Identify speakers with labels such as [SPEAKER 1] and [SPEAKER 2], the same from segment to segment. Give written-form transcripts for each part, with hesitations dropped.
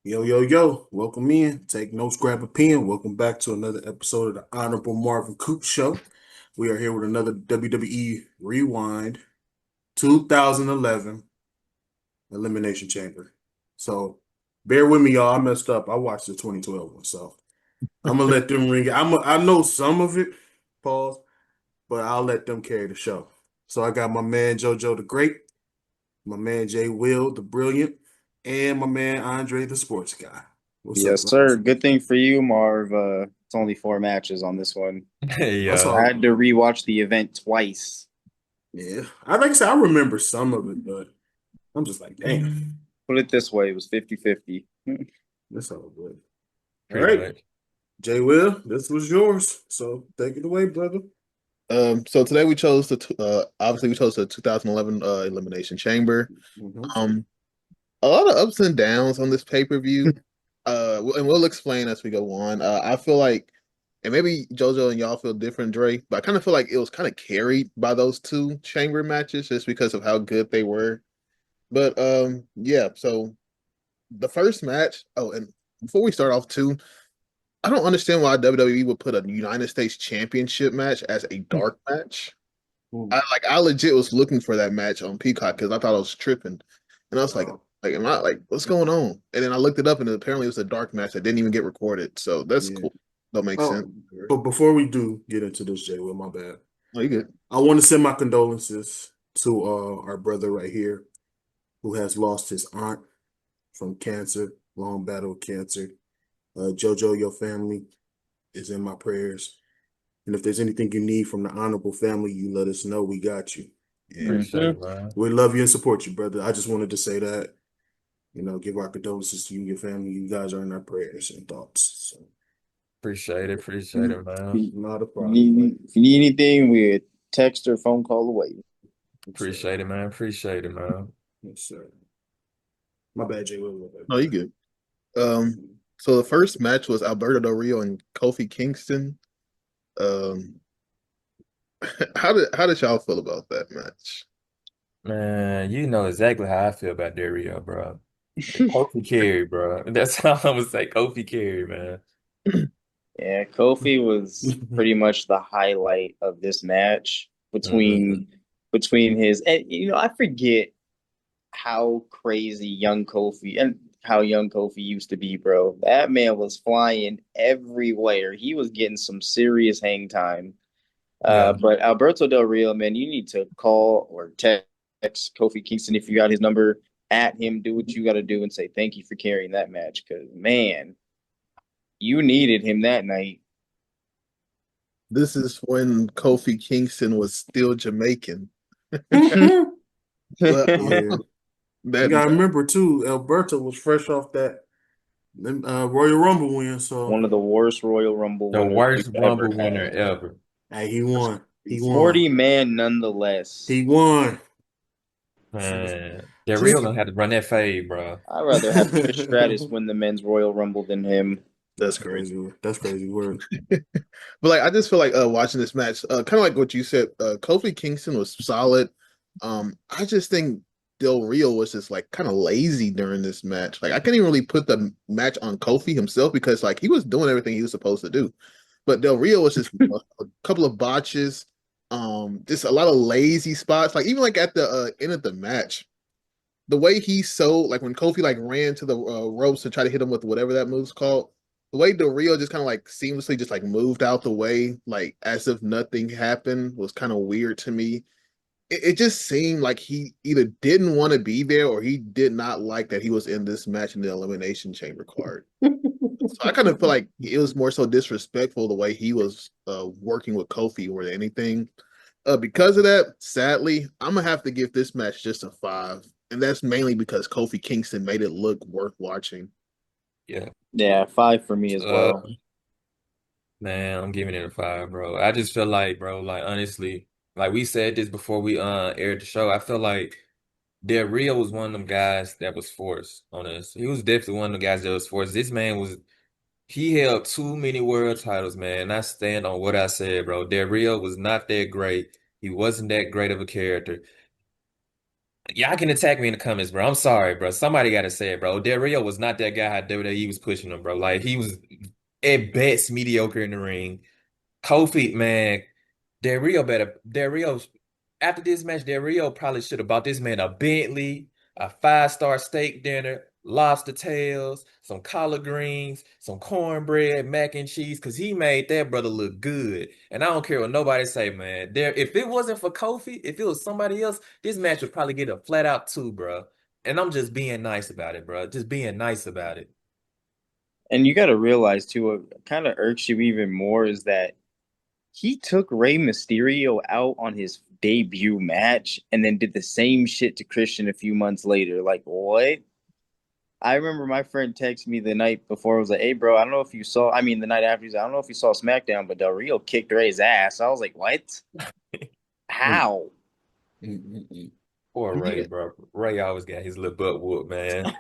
[SPEAKER 1] Yo, yo, yo, welcome in. Take notes, grab a pen. Welcome back to another episode of the Honorable Marvin Coop Show. We are here with another WWE Rewind 2011 Elimination Chamber. So bear with me, y'all. I messed up. I watched the 2012 one, so I'm gonna let them ring it. I know some of it, pause, but I'll let them carry the show. So I got my man Jojo the Great, my man Jwilliii the Brilliant, and my man Aundre the Sports Guy. What's up,
[SPEAKER 2] Yes,
[SPEAKER 1] fellas?
[SPEAKER 2] sir. Good thing for you, Marv. It's only four matches on this one.
[SPEAKER 1] That's
[SPEAKER 3] Yeah,
[SPEAKER 2] I
[SPEAKER 1] all.
[SPEAKER 2] had to rewatch the event twice.
[SPEAKER 1] Yeah, I like I said, I remember some of it, but I'm just like, damn,
[SPEAKER 2] Put it this way, it was 50-50.
[SPEAKER 1] that's all good. All
[SPEAKER 3] pretty
[SPEAKER 1] right,
[SPEAKER 3] much.
[SPEAKER 1] Jay Will, this was yours, so take it away, brother.
[SPEAKER 4] So today we chose obviously we chose the 2011 Elimination Chamber.
[SPEAKER 1] Mhm.
[SPEAKER 4] Um, a lot of ups and downs on this pay-per-view. And we'll explain as we go on. I feel like, and maybe JoJo and y'all feel different, Dre, but I kind of feel like it was kind of carried by those two chamber matches just because of how good they were. But yeah. So the first match. Oh, and before we start off too, I don't understand why WWE would put a United States Championship match as a dark match.
[SPEAKER 1] Mhm.
[SPEAKER 4] I legit was looking for that match on Peacock because I thought I was tripping, and I was
[SPEAKER 1] Uh,
[SPEAKER 4] like, am I like what's going on? And then I looked it up, and apparently it was a dark match that didn't even get recorded. So that's
[SPEAKER 1] yeah.
[SPEAKER 4] cool. That makes sense.
[SPEAKER 1] Oh, but before we do get into this, Jay Will, my bad.
[SPEAKER 4] Oh, you good?
[SPEAKER 1] I want to send my condolences to our brother right here who has lost his aunt from cancer, long battle with cancer. Jojo, your family is in my prayers. And if there's anything you need from the honorable family, you let us know. We got you. And
[SPEAKER 3] Appreciate
[SPEAKER 2] Mhm.
[SPEAKER 3] it, man.
[SPEAKER 1] we love you and support you, brother. I just wanted to say that, give our condolences to you and your family. You guys are in our prayers and thoughts. So,
[SPEAKER 3] Appreciate it, man.
[SPEAKER 1] not a problem, buddy.
[SPEAKER 2] If you need anything, we're text or phone call away.
[SPEAKER 1] Yes, sir.
[SPEAKER 3] Appreciate it, man.
[SPEAKER 1] Yes, sir. My bad, Jay. What
[SPEAKER 4] No, you good. Um, so the first match was Alberto Del Rio and Kofi Kingston. Um, how did y'all feel about that match?
[SPEAKER 3] Man, you know exactly how I feel about Dario, bro. Kofi Carey, bro. That's all I'm gonna say. Kofi Carey, man.
[SPEAKER 2] Yeah, Kofi was pretty much the highlight of this match
[SPEAKER 3] Hmm.
[SPEAKER 2] between his and I forget how crazy young Kofi and how young Kofi used to be, bro. That man was flying everywhere. He was getting some serious hang time.
[SPEAKER 3] Yeah,
[SPEAKER 2] But Alberto Del Rio, man, you need to call or text Kofi Kingston if you got his number at him. Do what you got to do and say thank you for carrying that match because, man, you needed him that night.
[SPEAKER 4] This is when Kofi Kingston was still Jamaican. But
[SPEAKER 1] Yeah. You
[SPEAKER 4] that
[SPEAKER 1] gotta remember too, Alberto was fresh off that Royal Rumble win, so
[SPEAKER 2] One of the worst Royal Rumble
[SPEAKER 3] the
[SPEAKER 2] winners we've
[SPEAKER 3] worst
[SPEAKER 2] ever
[SPEAKER 3] Rumble winner
[SPEAKER 2] had.
[SPEAKER 3] ever.
[SPEAKER 1] hey, he won. He won.
[SPEAKER 2] 40 man nonetheless.
[SPEAKER 1] He won. So
[SPEAKER 3] Man, Dario
[SPEAKER 1] just
[SPEAKER 3] gonna have to run that fade, bro.
[SPEAKER 2] I'd rather have Trish Stratus win the men's Royal Rumble than him.
[SPEAKER 1] that's crazy. That's crazy word.
[SPEAKER 4] But like I just feel like watching this match, kind of like what you said, Kofi Kingston was solid. I just think Del Rio was just like kind of lazy during this match. Like I can't even really put the match on Kofi himself because like he was doing everything he was supposed to do. But Del Rio was just a couple of botches, just a lot of lazy spots. Like even like at the end of the match, the way he sold, like when Kofi like ran to the ropes to try to hit him with whatever that move's called, the way Del Rio just kind of like seamlessly just like moved out the way, like as if nothing happened, was kind of weird to me. It just seemed like he either didn't want to be there or he did not like that he was in this match in the Elimination Chamber card. So I kind of feel like it was more so disrespectful the way he was working with Kofi more than anything. Because of that, sadly, I'm gonna have to give this match just a five, and that's mainly because Kofi Kingston made it look worth watching.
[SPEAKER 3] Yeah.
[SPEAKER 2] Yeah, five for me as
[SPEAKER 3] Uh,
[SPEAKER 2] well.
[SPEAKER 3] Man, I'm giving it a five, bro. I just feel like, bro, like honestly, like we said this before we aired the show. I feel like Del Rio was one of them guys that was forced on us. He was definitely one of the guys that was forced. This man was he held too many world titles, man. And I stand on what I said, bro. Del Rio was not that great. He wasn't that great of a character. Y'all can attack me in the comments, bro. I'm sorry, bro. Somebody got to say it, bro. Del Rio was not that guy how WWE was pushing him, bro. Like, he was at best mediocre in the ring. Kofi, man, Del Rio, after this match, Del Rio probably should have bought this man a Bentley, a 5-star steak dinner, lobster tails, some collard greens, some cornbread, mac and cheese, because he made that brother look good. And I don't care what nobody say, man. If it wasn't for Kofi, if it was somebody else, this match would probably get a flat out 2, bro. And I'm just being nice about it, bro. Just being nice about it.
[SPEAKER 2] And you got to realize too, what kind of irks you even more is that he took Rey Mysterio out on his debut match and then did the same shit to Christian a few months later. Like, what? I remember my friend texted me the night before. It was like, "Hey, bro, I don't know if you saw. I mean, the night after, he's like, I don't know if you saw SmackDown, but Del Rio kicked Ray's ass." I was like, "What? How?"
[SPEAKER 3] Poor Ray,
[SPEAKER 4] Yeah.
[SPEAKER 3] bro. Ray always got his little butt whooped, man.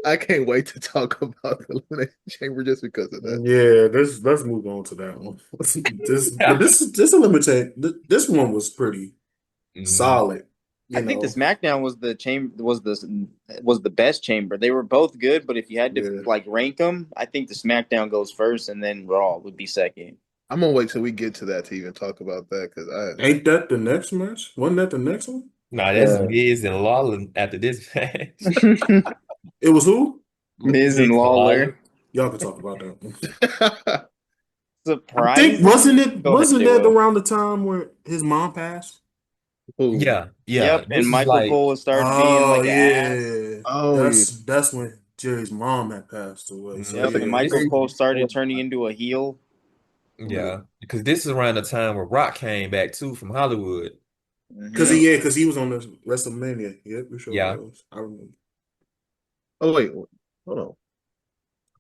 [SPEAKER 4] I can't wait to talk about the Elimination Chamber just because of that.
[SPEAKER 1] Yeah, let's move on to that one. This eliminate this one was pretty solid.
[SPEAKER 2] I think the SmackDown was the best chamber. They were both good, but if you had to like rank them, I think the SmackDown goes first, and then Raw would be second.
[SPEAKER 4] I'm gonna wait till we get to that to even talk about that because
[SPEAKER 1] Ain't that the next match? Wasn't that the next one?
[SPEAKER 3] Nah, that's Miz and Lawler after this match.
[SPEAKER 1] It was who?
[SPEAKER 2] Miz and Lawler.
[SPEAKER 1] Y'all can talk about that one.
[SPEAKER 2] Surprise!
[SPEAKER 1] I think wasn't that around the time where his mom passed?
[SPEAKER 3] Yeah.
[SPEAKER 2] Yep, and Michael Cole started being like an ass.
[SPEAKER 1] That's when Jerry's mom had passed away. So
[SPEAKER 2] Yep, and Michael Cole started turning into a heel.
[SPEAKER 3] Yeah, because this is around the time where Rock came back too from Hollywood.
[SPEAKER 1] Because he was on the WrestleMania. Yep, we sure was. I remember.
[SPEAKER 4] Oh wait, hold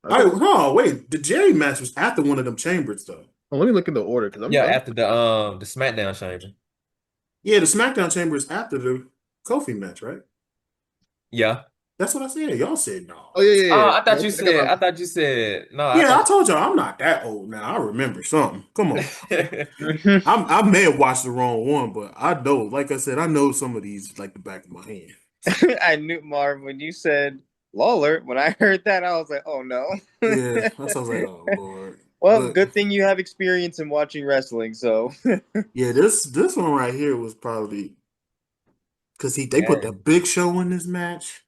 [SPEAKER 4] on.
[SPEAKER 1] Wait. The Jerry match was after one of them chambers, though.
[SPEAKER 4] Oh, let me look in the order because
[SPEAKER 3] after the SmackDown chamber.
[SPEAKER 1] Yeah, the SmackDown chamber is after the Kofi match, right?
[SPEAKER 3] Yeah,
[SPEAKER 1] that's what I said. Y'all said no.
[SPEAKER 4] Oh yeah.
[SPEAKER 3] I thought you said no.
[SPEAKER 1] Yeah, I told y'all I'm not that old now. I remember something. Come on. I may have watched the wrong one, but I know, like I said, I know some of these like the back of my hand.
[SPEAKER 2] I knew, Marv, when you said Lawler, when I heard that, I was like, oh no.
[SPEAKER 1] Yeah, I was like, oh Lord.
[SPEAKER 2] Well, good thing you have experience in watching wrestling, so.
[SPEAKER 1] Yeah, this one right here was probably because they put the Big Show in this match.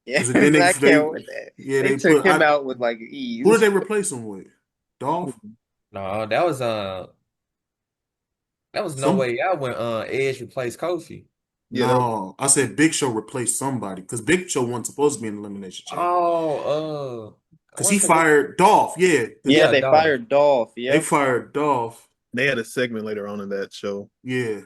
[SPEAKER 2] Yeah, they took him out with like ease.
[SPEAKER 1] Who did they replace him with? Dolph?
[SPEAKER 3] No, that was No Way Out when Edge replaced Kofi.
[SPEAKER 1] Yeah, no, I said Big Show replaced somebody because Big Show wasn't supposed to be in the Elimination Chamber. Because he fired Dolph. Yeah,
[SPEAKER 2] they fired Dolph. Yeah,
[SPEAKER 1] they fired Dolph.
[SPEAKER 4] They had a segment later on in that show.
[SPEAKER 1] Yeah.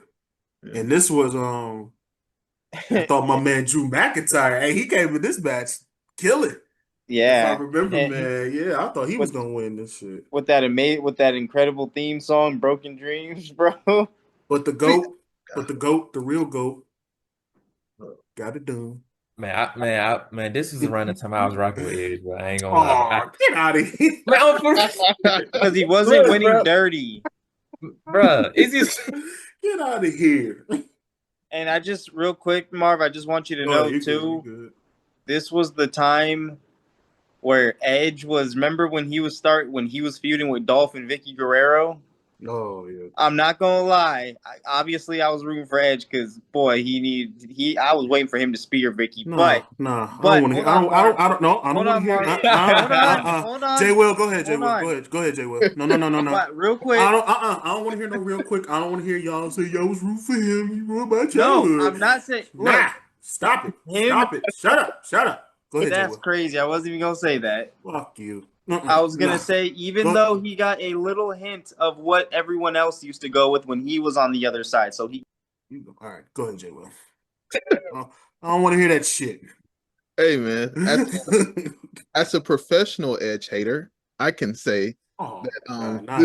[SPEAKER 1] And this was I thought my man Drew McIntyre. Hey, he came in this match, kill it.
[SPEAKER 2] Yeah,
[SPEAKER 1] if I remember, man. Yeah, I thought he was gonna win this shit
[SPEAKER 2] with that incredible theme song, "Broken Dreams," bro.
[SPEAKER 1] But the goat, the real goat, got it done.
[SPEAKER 3] Man, this is around the time I was rocking with Edge, bro. I ain't gonna lie.
[SPEAKER 1] Get out of here.
[SPEAKER 2] Because he wasn't winning dirty.
[SPEAKER 3] Bro,
[SPEAKER 1] get out of here.
[SPEAKER 2] And I just, real quick, Marv, I just want you to know, too, this was the time where Edge was, remember when he was feuding with Dolph and Vicky Guerrero?
[SPEAKER 1] Oh, yeah.
[SPEAKER 2] I'm not going to lie. Obviously, I was rooting for Edge because, boy, I was waiting for him to spear Vicky. I don't want to hear. I don't want to hear.
[SPEAKER 1] Hold on. Jay Will, go ahead, Jay Will. Go ahead, Jay Will. No.
[SPEAKER 2] Real quick.
[SPEAKER 1] I don't want to hear no real quick. I don't want to hear y'all say y'all was rooting for him. You ruined my childhood.
[SPEAKER 2] No, I'm not saying.
[SPEAKER 1] Nah, stop it. Stop it. Shut up. Go ahead,
[SPEAKER 2] that's crazy. I wasn't even going to say that.
[SPEAKER 1] Fuck you.
[SPEAKER 2] I was going to say, even though he got a little hint of what everyone else used to go with when he was on the other side. So he.
[SPEAKER 1] All right, go ahead, Jay Will. I don't want to hear that shit.
[SPEAKER 4] Hey, man. As a professional Edge hater, I can say that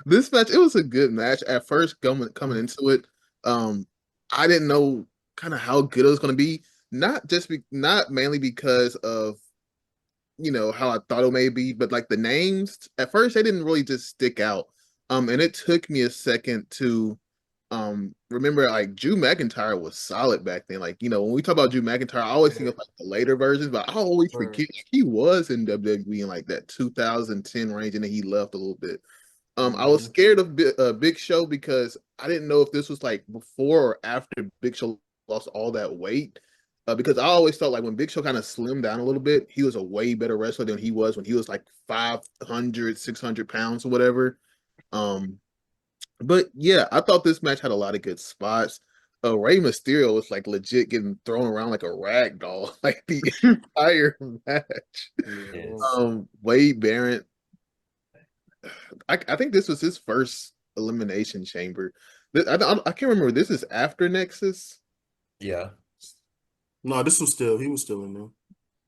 [SPEAKER 4] this match, it was a good match. At first, coming into it, I didn't know kind of how good it was going to be. Not mainly because of how I thought it may be, but like the names at first they didn't really just stick out. And it took me a second to remember like Drew McIntyre was solid back then. Like, when we talk about Drew McIntyre, I always think of like the later versions, but I always forget he was in WWE in like that 2010 range, and then he left a little bit. I was scared of Big Show because I didn't know if this was like before or after Big Show lost all that weight. Because I always felt like when Big Show kind of slimmed down a little bit, he was a way better wrestler than he was when he was like 500, 600 pounds or whatever. But yeah, I thought this match had a lot of good spots. Rey Mysterio was like legit getting thrown around like a rag doll, like the entire match.
[SPEAKER 3] Yes.
[SPEAKER 4] Wade Barrett, I think this was his first Elimination Chamber. I can't remember. This is after Nexus.
[SPEAKER 3] Yeah.
[SPEAKER 1] No, he was still in there.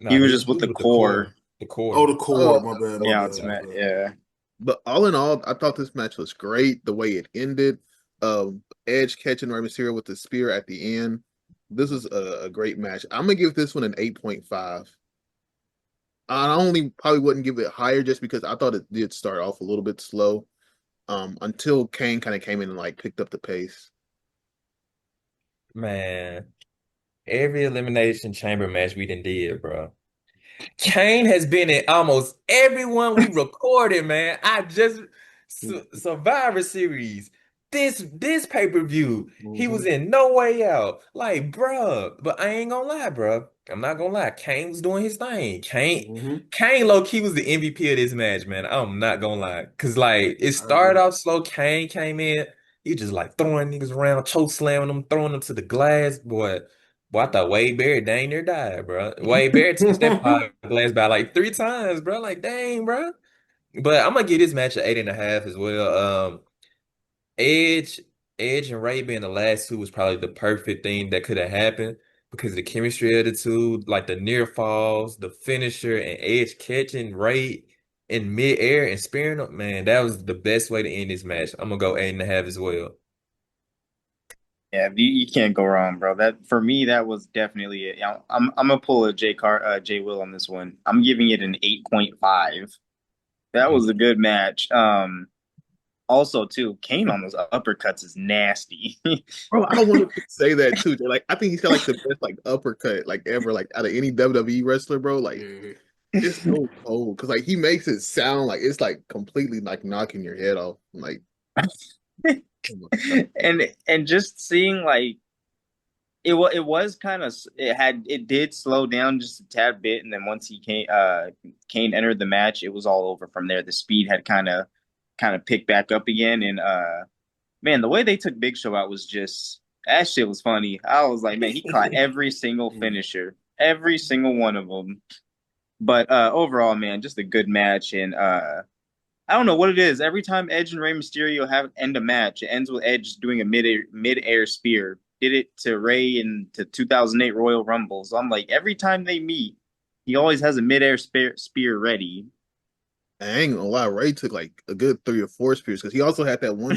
[SPEAKER 3] Nah,
[SPEAKER 2] He was just with the core.
[SPEAKER 3] The core.
[SPEAKER 1] Oh, the core.
[SPEAKER 4] Oh,
[SPEAKER 1] My bad.
[SPEAKER 2] Yeah,
[SPEAKER 1] My
[SPEAKER 2] Ultimate.
[SPEAKER 1] bad.
[SPEAKER 2] Yeah.
[SPEAKER 4] But all in all, I thought this match was great. The way it ended, Edge catching Rey Mysterio with the spear at the end. This was a great match. I'm gonna give this one an 8.5. I only probably wouldn't give it higher just because I thought it did start off a little bit slow. Until Kane kind of came in and like picked up the pace.
[SPEAKER 3] Man, every Elimination Chamber match we done did, bro. Kane has been in almost everyone we recorded, man. Survivor Series, this pay-per-view, he was in No Way Out. Like, bruh, but I ain't gonna lie, bruh. I'm not gonna lie. Kane was doing his thing. Kane low-key was the MVP of this match, man. I'm not gonna lie. Cause like it started off slow. Kane came in, he just like throwing niggas around, choke slamming them, throwing them to the glass, boy. Boy, I thought Wade Barrett dang near died, bro. Wade Barrett touched that pot glass by like 3 times, bro. Like, dang, bro. But I'm gonna give this match an 8.5 as well. Edge, Edge and Ray being the last two was probably the perfect thing that could have happened because of the chemistry of the two, like the near falls, the finisher, and Edge catching Ray in midair and spearing him. Man, that was the best way to end this match. I'm gonna go 8.5 as well.
[SPEAKER 2] Yeah, you can't go wrong, bro. That for me, that was definitely it. I'm gonna pull a J Will on this one. I'm giving it an 8.5. That was a good match. Also too, Kane on those uppercuts is nasty.
[SPEAKER 4] Bro, I wanted to say that too. Like, I think he's got like the best like uppercut like ever, like out of any WWE wrestler, bro. Like, it's so cold because like he makes it sound like it's like completely like knocking your head off. Like,
[SPEAKER 2] and just seeing like it was kind of it did slow down just a tad bit, and then once Kane entered the match, it was all over from there. The speed had kind of picked back up again, and man, the way they took Big Show out was just that shit was funny. I was like, man, he caught every single finisher, every single one of them. But overall, man, just a good match, and I don't know what it is. Every time Edge and Rey Mysterio have end a match, it ends with Edge doing a mid-air spear. Did it to Rey in the 2008 Royal Rumble. So I'm like, every time they meet, he always has a mid-air spear ready.
[SPEAKER 4] I ain't gonna lie, Ray took like a good 3 or 4 spears because he also had that one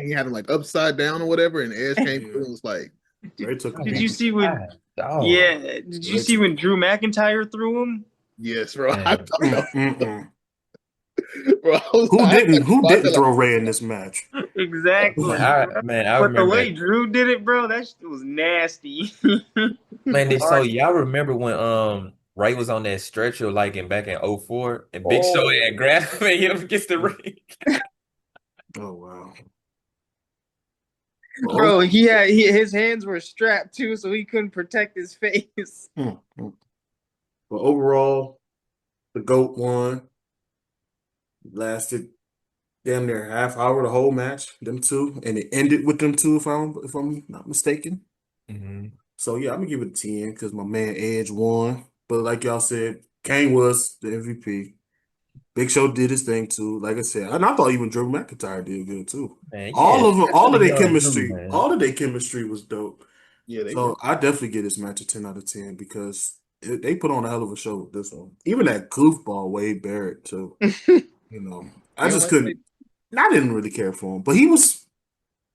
[SPEAKER 4] he had him like upside down or whatever, and Edge came through and was like,
[SPEAKER 2] Did you see when? Yeah, did you see when Drew McIntyre threw him?
[SPEAKER 4] Yes, bro.
[SPEAKER 1] Bro, who didn't throw Ray in this match?
[SPEAKER 2] Exactly.
[SPEAKER 3] I
[SPEAKER 2] but
[SPEAKER 3] remember
[SPEAKER 2] the way Drew did it, bro, that shit was nasty.
[SPEAKER 3] Man, so y'all remember when Ray was on that stretcher like back in 04 and Big Show had grabbed him and hit him against the ring?
[SPEAKER 1] Oh wow.
[SPEAKER 2] Bro, his hands were strapped too, so he couldn't protect his face.
[SPEAKER 1] But overall, the GOAT won. Lasted damn near half hour the whole match, them two, and it ended with them two, if I'm not mistaken. So yeah, I'm gonna give it a 10 because my man Edge won. But like y'all said, Kane was the MVP. Big Show did his thing too. Like I said, and I thought even Drew McIntyre did good too.
[SPEAKER 3] Man,
[SPEAKER 1] all of their
[SPEAKER 3] chemistry
[SPEAKER 1] was dope.
[SPEAKER 4] Yeah,
[SPEAKER 1] so I definitely give this match a 10 out of 10 because they put on a hell of a show with this one. Even that goofball Wade Barrett too. I just couldn't. I didn't really care for him, but he was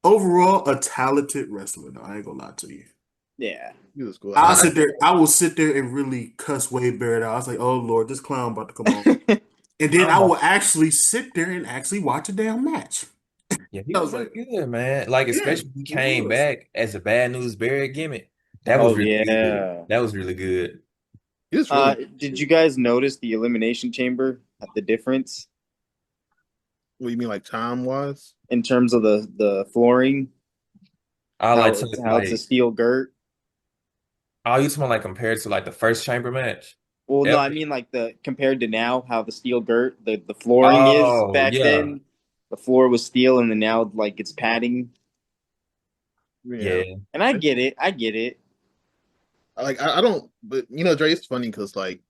[SPEAKER 1] overall a talented wrestler. Though I ain't gonna lie to you.
[SPEAKER 2] Yeah,
[SPEAKER 4] he was cool.
[SPEAKER 1] I will sit there and really cuss Wade Barrett out. I was like, "Oh Lord, this clown about to come on," and then I will actually sit there and actually watch a damn match.
[SPEAKER 3] Yeah, he
[SPEAKER 1] I
[SPEAKER 3] was
[SPEAKER 1] was
[SPEAKER 3] really
[SPEAKER 1] like,
[SPEAKER 3] good, man. Like,
[SPEAKER 1] yeah,
[SPEAKER 3] especially when he
[SPEAKER 1] he
[SPEAKER 3] came
[SPEAKER 1] was.
[SPEAKER 3] back as a Bad News Bear gimmick. That was
[SPEAKER 2] Oh
[SPEAKER 3] really good.
[SPEAKER 2] yeah.
[SPEAKER 3] That was really good.
[SPEAKER 4] It's really
[SPEAKER 2] Did you guys notice the Elimination Chamber? The difference
[SPEAKER 4] what you mean, like time wise?
[SPEAKER 2] in terms of the flooring?
[SPEAKER 3] I like to
[SPEAKER 2] How it's a
[SPEAKER 3] like,
[SPEAKER 2] steel girt?
[SPEAKER 3] oh, you talking like compared to like the first chamber match?
[SPEAKER 2] Well, no,
[SPEAKER 3] Ever?
[SPEAKER 2] I mean like the compared to now, how the steel girt, the flooring is
[SPEAKER 3] Oh,
[SPEAKER 2] back
[SPEAKER 3] yeah.
[SPEAKER 2] then. The floor was steel, and then now like it's padding.
[SPEAKER 4] Yeah.
[SPEAKER 3] Yeah.
[SPEAKER 2] And I get it. I get it.
[SPEAKER 4] Like I don't, but Dre, it's funny because like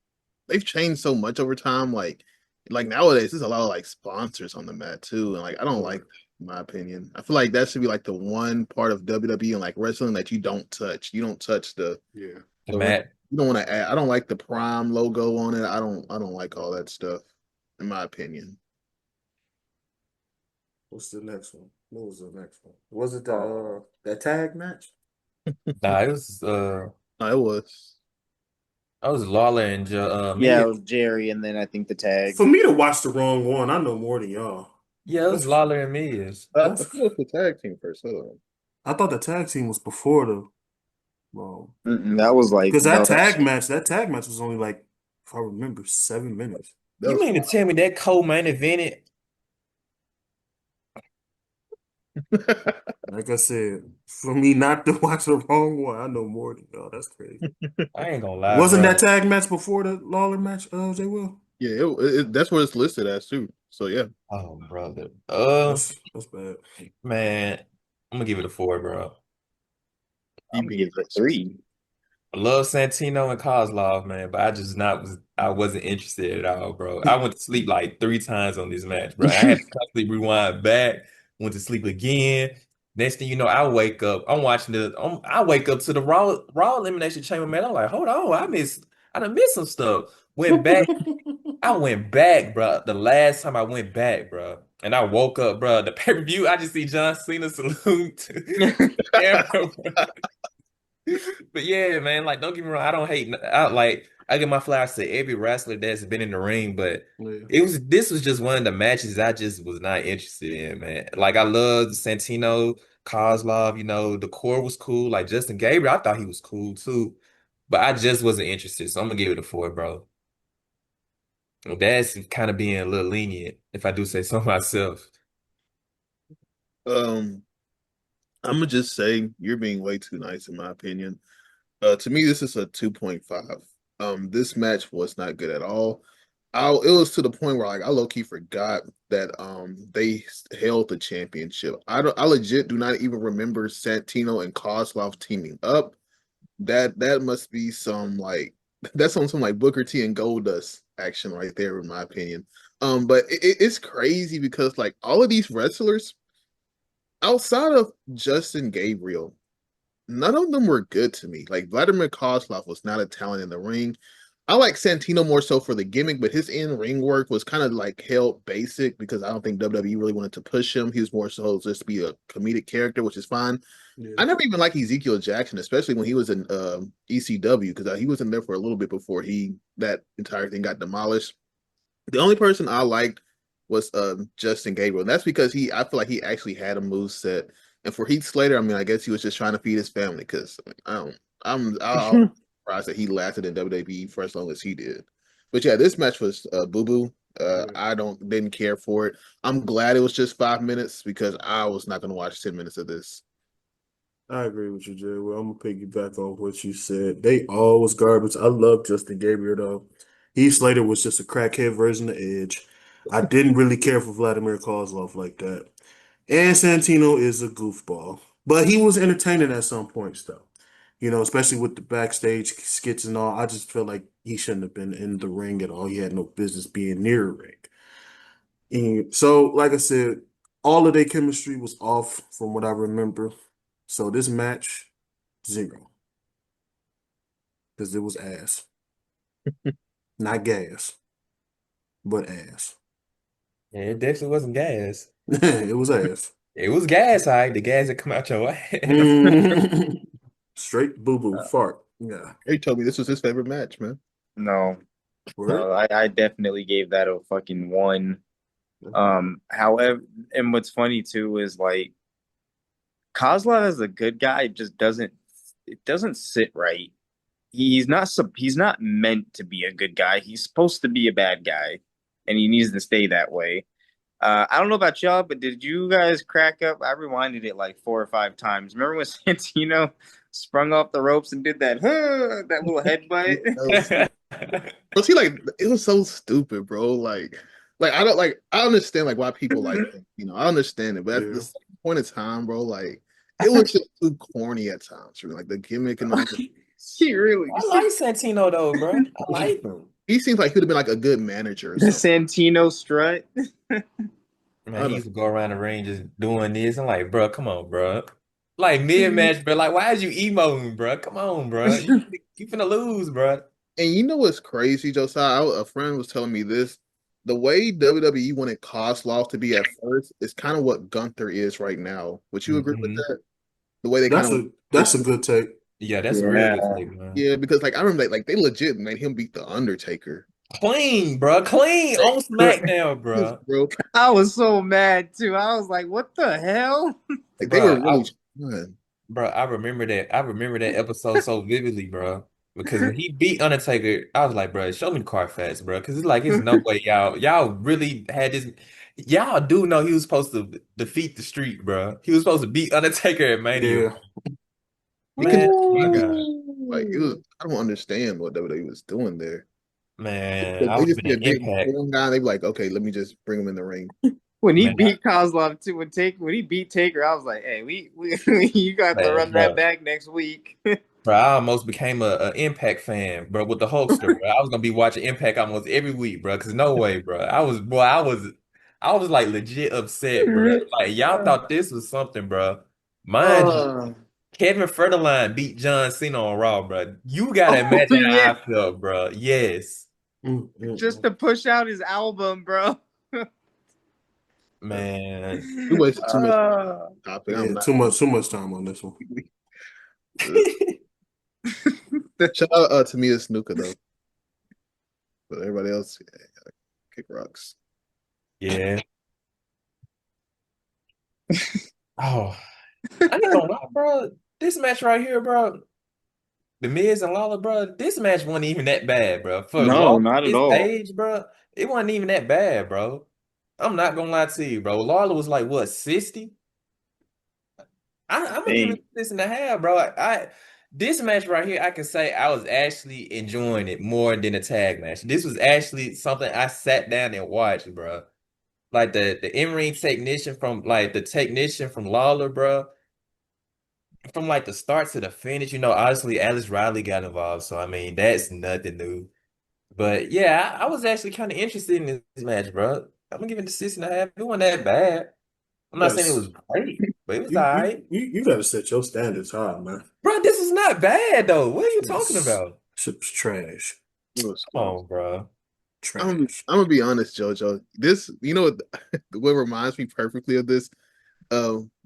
[SPEAKER 4] they've changed so much over time. Like nowadays, there's a lot of like sponsors on the mat too, and like I don't like
[SPEAKER 1] Right.
[SPEAKER 4] that, in my opinion. I feel like that should be like the one part of WWE and like wrestling that you don't touch. You don't touch
[SPEAKER 1] Yeah.
[SPEAKER 3] The
[SPEAKER 4] the ring.
[SPEAKER 3] mat.
[SPEAKER 4] You don't want to add. I don't like the Prime logo on it. I don't like all that stuff, in my opinion.
[SPEAKER 1] What's the next one? What was the next one? Was it the that tag match?
[SPEAKER 3] Nah,
[SPEAKER 4] No, it was.
[SPEAKER 3] I was Lawler and
[SPEAKER 2] Yeah,
[SPEAKER 3] Mia.
[SPEAKER 2] it was Jerry, and then I think the tag.
[SPEAKER 1] For me to watch the wrong one, I know more than y'all.
[SPEAKER 3] Yeah, it was
[SPEAKER 1] That's
[SPEAKER 3] Lawler and Mia's.
[SPEAKER 4] I
[SPEAKER 1] that's.
[SPEAKER 4] thought it was the tag team first. Hold on.
[SPEAKER 1] I thought the tag team was before the
[SPEAKER 2] That was like
[SPEAKER 1] because
[SPEAKER 2] that was
[SPEAKER 1] that tag match was only like if I remember 7 minutes.
[SPEAKER 4] That
[SPEAKER 3] You
[SPEAKER 4] was
[SPEAKER 3] mean to tell me that co-main evented?
[SPEAKER 1] Like I said, for me not to watch the wrong one, I know more than y'all. That's crazy.
[SPEAKER 3] I ain't gonna lie,
[SPEAKER 1] Wasn't that
[SPEAKER 3] bro.
[SPEAKER 1] tag match before the Lawler match? J. Will.
[SPEAKER 4] yeah. That's what it's listed as too. So yeah,
[SPEAKER 3] Oh, brother.
[SPEAKER 1] That's bad.
[SPEAKER 3] Man, I'm gonna give it a 4, bro.
[SPEAKER 4] you
[SPEAKER 2] I'm gonna
[SPEAKER 4] being
[SPEAKER 2] give it a
[SPEAKER 4] nice.
[SPEAKER 2] 3.
[SPEAKER 3] I love Santino and Kozlov, man, but I wasn't interested at all, bro. I went to sleep like 3 times on this match, bro. I had to constantly rewind back, went to sleep again. Next thing you know, I wake up to the Raw Elimination Chamber, man. I'm like, hold on, I done missed some stuff. I went back, bro. The last time I went back, bro, and I woke up, bro. The pay-per-view, I just see John Cena salute to the camera, bro. But yeah, man, like don't get me wrong, I don't hate. I give my flowers to every wrestler that's been in the ring, but
[SPEAKER 1] Yeah.
[SPEAKER 3] this was just one of the matches I just was not interested in, man. Like I loved Santino, Kozlov, the core was cool. Like Justin Gabriel, I thought he was cool too, but I just wasn't interested. So I'm gonna give it a 4, bro. That's kind of being a little lenient, if I do say so myself.
[SPEAKER 4] Um, I'm gonna just say you're being way too nice, in my opinion. To me, this is a 2.5. This match was not good at all. It was to the point where like I low key forgot that they held the championship. I legit do not even remember Santino and Kozlov teaming up. That must be some like that's on some like Booker T and Goldust action right there, in my opinion. But it's crazy because like all of these wrestlers outside of Justin Gabriel, none of them were good to me. Like Vladimir Kozlov was not a talent in the ring. I like Santino more so for the gimmick, but his in-ring work was kind of like held basic because I don't think WWE really wanted to push him. He was more so just to be a comedic character, which is fine.
[SPEAKER 1] Yeah.
[SPEAKER 4] I never even liked Ezekiel Jackson, especially when he was in ECW, because he was in there for a little bit before that entire thing got demolished. The only person I liked was Justin Gabriel, and that's because I feel like he actually had a move set. And for Heath Slater, I mean, I guess he was just trying to feed his family because I'm surprised that he lasted in WWE for as long as he did. But yeah, this match was boo boo.
[SPEAKER 1] Yeah.
[SPEAKER 4] I didn't care for it. I'm glad it was just 5 minutes because I was not going to watch 10 minutes of this.
[SPEAKER 1] I agree with you, Jay. Well, I'm gonna piggyback on what you said. They all was garbage. I love Justin Gabriel though. Heath Slater was just a crackhead version of Edge. I didn't really care for Vladimir Kozlov like that. And Santino is a goofball, but he was entertaining at some points though. Especially with the backstage skits and all. I just feel like he shouldn't have been in the ring at all. He had no business being near a ring. And so, like I said, all of their chemistry was off from what I remember. So this match, 0. Because it was ass. Not gas, but ass.
[SPEAKER 3] Yeah, it definitely wasn't gas.
[SPEAKER 1] It was ass.
[SPEAKER 3] It was gas, all right. The gas that come out your ass.
[SPEAKER 1] Mhm. Straight boo-boo fart. Yeah.
[SPEAKER 4] He told me this was his favorite match, man.
[SPEAKER 2] No,
[SPEAKER 1] Word?
[SPEAKER 2] no, I definitely gave that a fucking 1. However, and what's funny too is like Kozlov as a good guy it doesn't sit right. He's not meant to be a good guy. He's supposed to be a bad guy, and he needs to stay that way. I don't know about y'all, but did you guys crack up? I rewinded it like 4 or 5 times. Remember when Santino sprung off the ropes and did that that little headbutt?
[SPEAKER 4] Bro, see, like it was so stupid, bro. Like I don't like. I understand like why people like it. I understand it, but at
[SPEAKER 1] Yeah.
[SPEAKER 4] the same point in time, bro, like it was just too corny at times. For me. Like the gimmick and all.
[SPEAKER 2] He really
[SPEAKER 3] I like Santino though, bro. I like him.
[SPEAKER 4] He seems like he'd have been like a good manager or
[SPEAKER 2] the
[SPEAKER 4] something.
[SPEAKER 2] Santino strut.
[SPEAKER 3] Man, he used to go around the ring just doing this. I'm like, bro, come on, bro. Like mid-match, bro. Like, why is you emoting, bro? Come on, bro. You finna lose, bro.
[SPEAKER 4] And you know what's crazy, Josiah? A friend was telling me this. The way WWE wanted Kozlov to be at first is kind of what Gunther is right now. Would you agree with
[SPEAKER 3] Mhm.
[SPEAKER 4] that? The way they kind of
[SPEAKER 1] That's a good take.
[SPEAKER 3] Yeah, that's a real good take, man.
[SPEAKER 4] yeah, because like I remember like they legit made him beat the Undertaker.
[SPEAKER 3] Clean, bro. Clean on Smackdown, bro.
[SPEAKER 4] Bro,
[SPEAKER 2] I was so mad too. I was like, what the hell?
[SPEAKER 4] like they were
[SPEAKER 3] Bro,
[SPEAKER 4] really fun.
[SPEAKER 3] bro, I remember that. I remember that episode so vividly, bro. Because when he beat Undertaker, I was like, bro, show me the Carfax, bro. Because it's like, it's no way y'all really had this. Y'all do know he was supposed to defeat the Streak, bro. He was supposed to beat Undertaker at Mania.
[SPEAKER 1] Yeah.
[SPEAKER 3] Man, oh my God.
[SPEAKER 4] Like it was, I don't understand what WWE was doing there.
[SPEAKER 3] Man, I
[SPEAKER 4] They
[SPEAKER 3] was
[SPEAKER 4] just
[SPEAKER 3] in
[SPEAKER 4] be a
[SPEAKER 3] an
[SPEAKER 4] big
[SPEAKER 3] Impact.
[SPEAKER 4] strong guy. They be like, okay, let me just bring him in the ring.
[SPEAKER 2] When he
[SPEAKER 3] Man,
[SPEAKER 2] beat Kozlov too, when he beat Taker, I was like, "Hey, we you got to run that
[SPEAKER 3] bro.
[SPEAKER 2] back next week."
[SPEAKER 3] Bro, I almost became a Impact fan, bro, with the Hulkster, bro. I was gonna be watching Impact almost every week, bro. Cause no way, bro. I was like legit upset, bro. Like y'all thought this was something, bro. Mind you,
[SPEAKER 2] Oh,
[SPEAKER 3] Kevin Federline beat John Cena on Raw, bro. You gotta
[SPEAKER 2] oh
[SPEAKER 3] imagine how
[SPEAKER 2] yeah,
[SPEAKER 3] I felt, bro. Yes,
[SPEAKER 2] just to push out his album, bro.
[SPEAKER 3] man.
[SPEAKER 4] We wasted too much
[SPEAKER 2] Uh,
[SPEAKER 4] topic. I'm
[SPEAKER 1] Yeah,
[SPEAKER 4] not.
[SPEAKER 1] too much time on this one.
[SPEAKER 4] Shout out to Mia Snuka though, but everybody else kick rocks.
[SPEAKER 3] Yeah. Oh, I ain't gonna lie, bro. This match right here, bro. The Miz and Lawler, bro, this match wasn't even that bad, bro. For
[SPEAKER 2] no,
[SPEAKER 3] Lawler,
[SPEAKER 2] not at
[SPEAKER 3] his
[SPEAKER 2] all.
[SPEAKER 3] age, bro, it wasn't even that bad, bro. I'm not gonna lie to you, bro. Lawler was like, what, 60? I'm gonna give it
[SPEAKER 2] Hey,
[SPEAKER 3] 6.5, bro. This match right here, I can say I was actually enjoying it more than a tag match. This was actually something I sat down and watched, bro. Like the in-ring technician from like the technician from Lawler, bro. From like the start to the finish, obviously Alice Riley got involved, so I mean that's nothing new. But yeah, I was actually kind of interested in this match, bro. I'm gonna give it a 6.5. It wasn't that bad. I'm not saying it
[SPEAKER 1] Yes.
[SPEAKER 3] was great, but it was all right.
[SPEAKER 1] You got to set your standards high, man.
[SPEAKER 3] Bro, this is not bad though. What are you talking
[SPEAKER 1] Yes.
[SPEAKER 3] about?
[SPEAKER 1] Shit's trash.
[SPEAKER 4] It was
[SPEAKER 3] Come
[SPEAKER 4] fun.
[SPEAKER 3] on, bro.
[SPEAKER 1] Trash.
[SPEAKER 4] I'm gonna be honest, JoJo. This, what reminds me perfectly of this.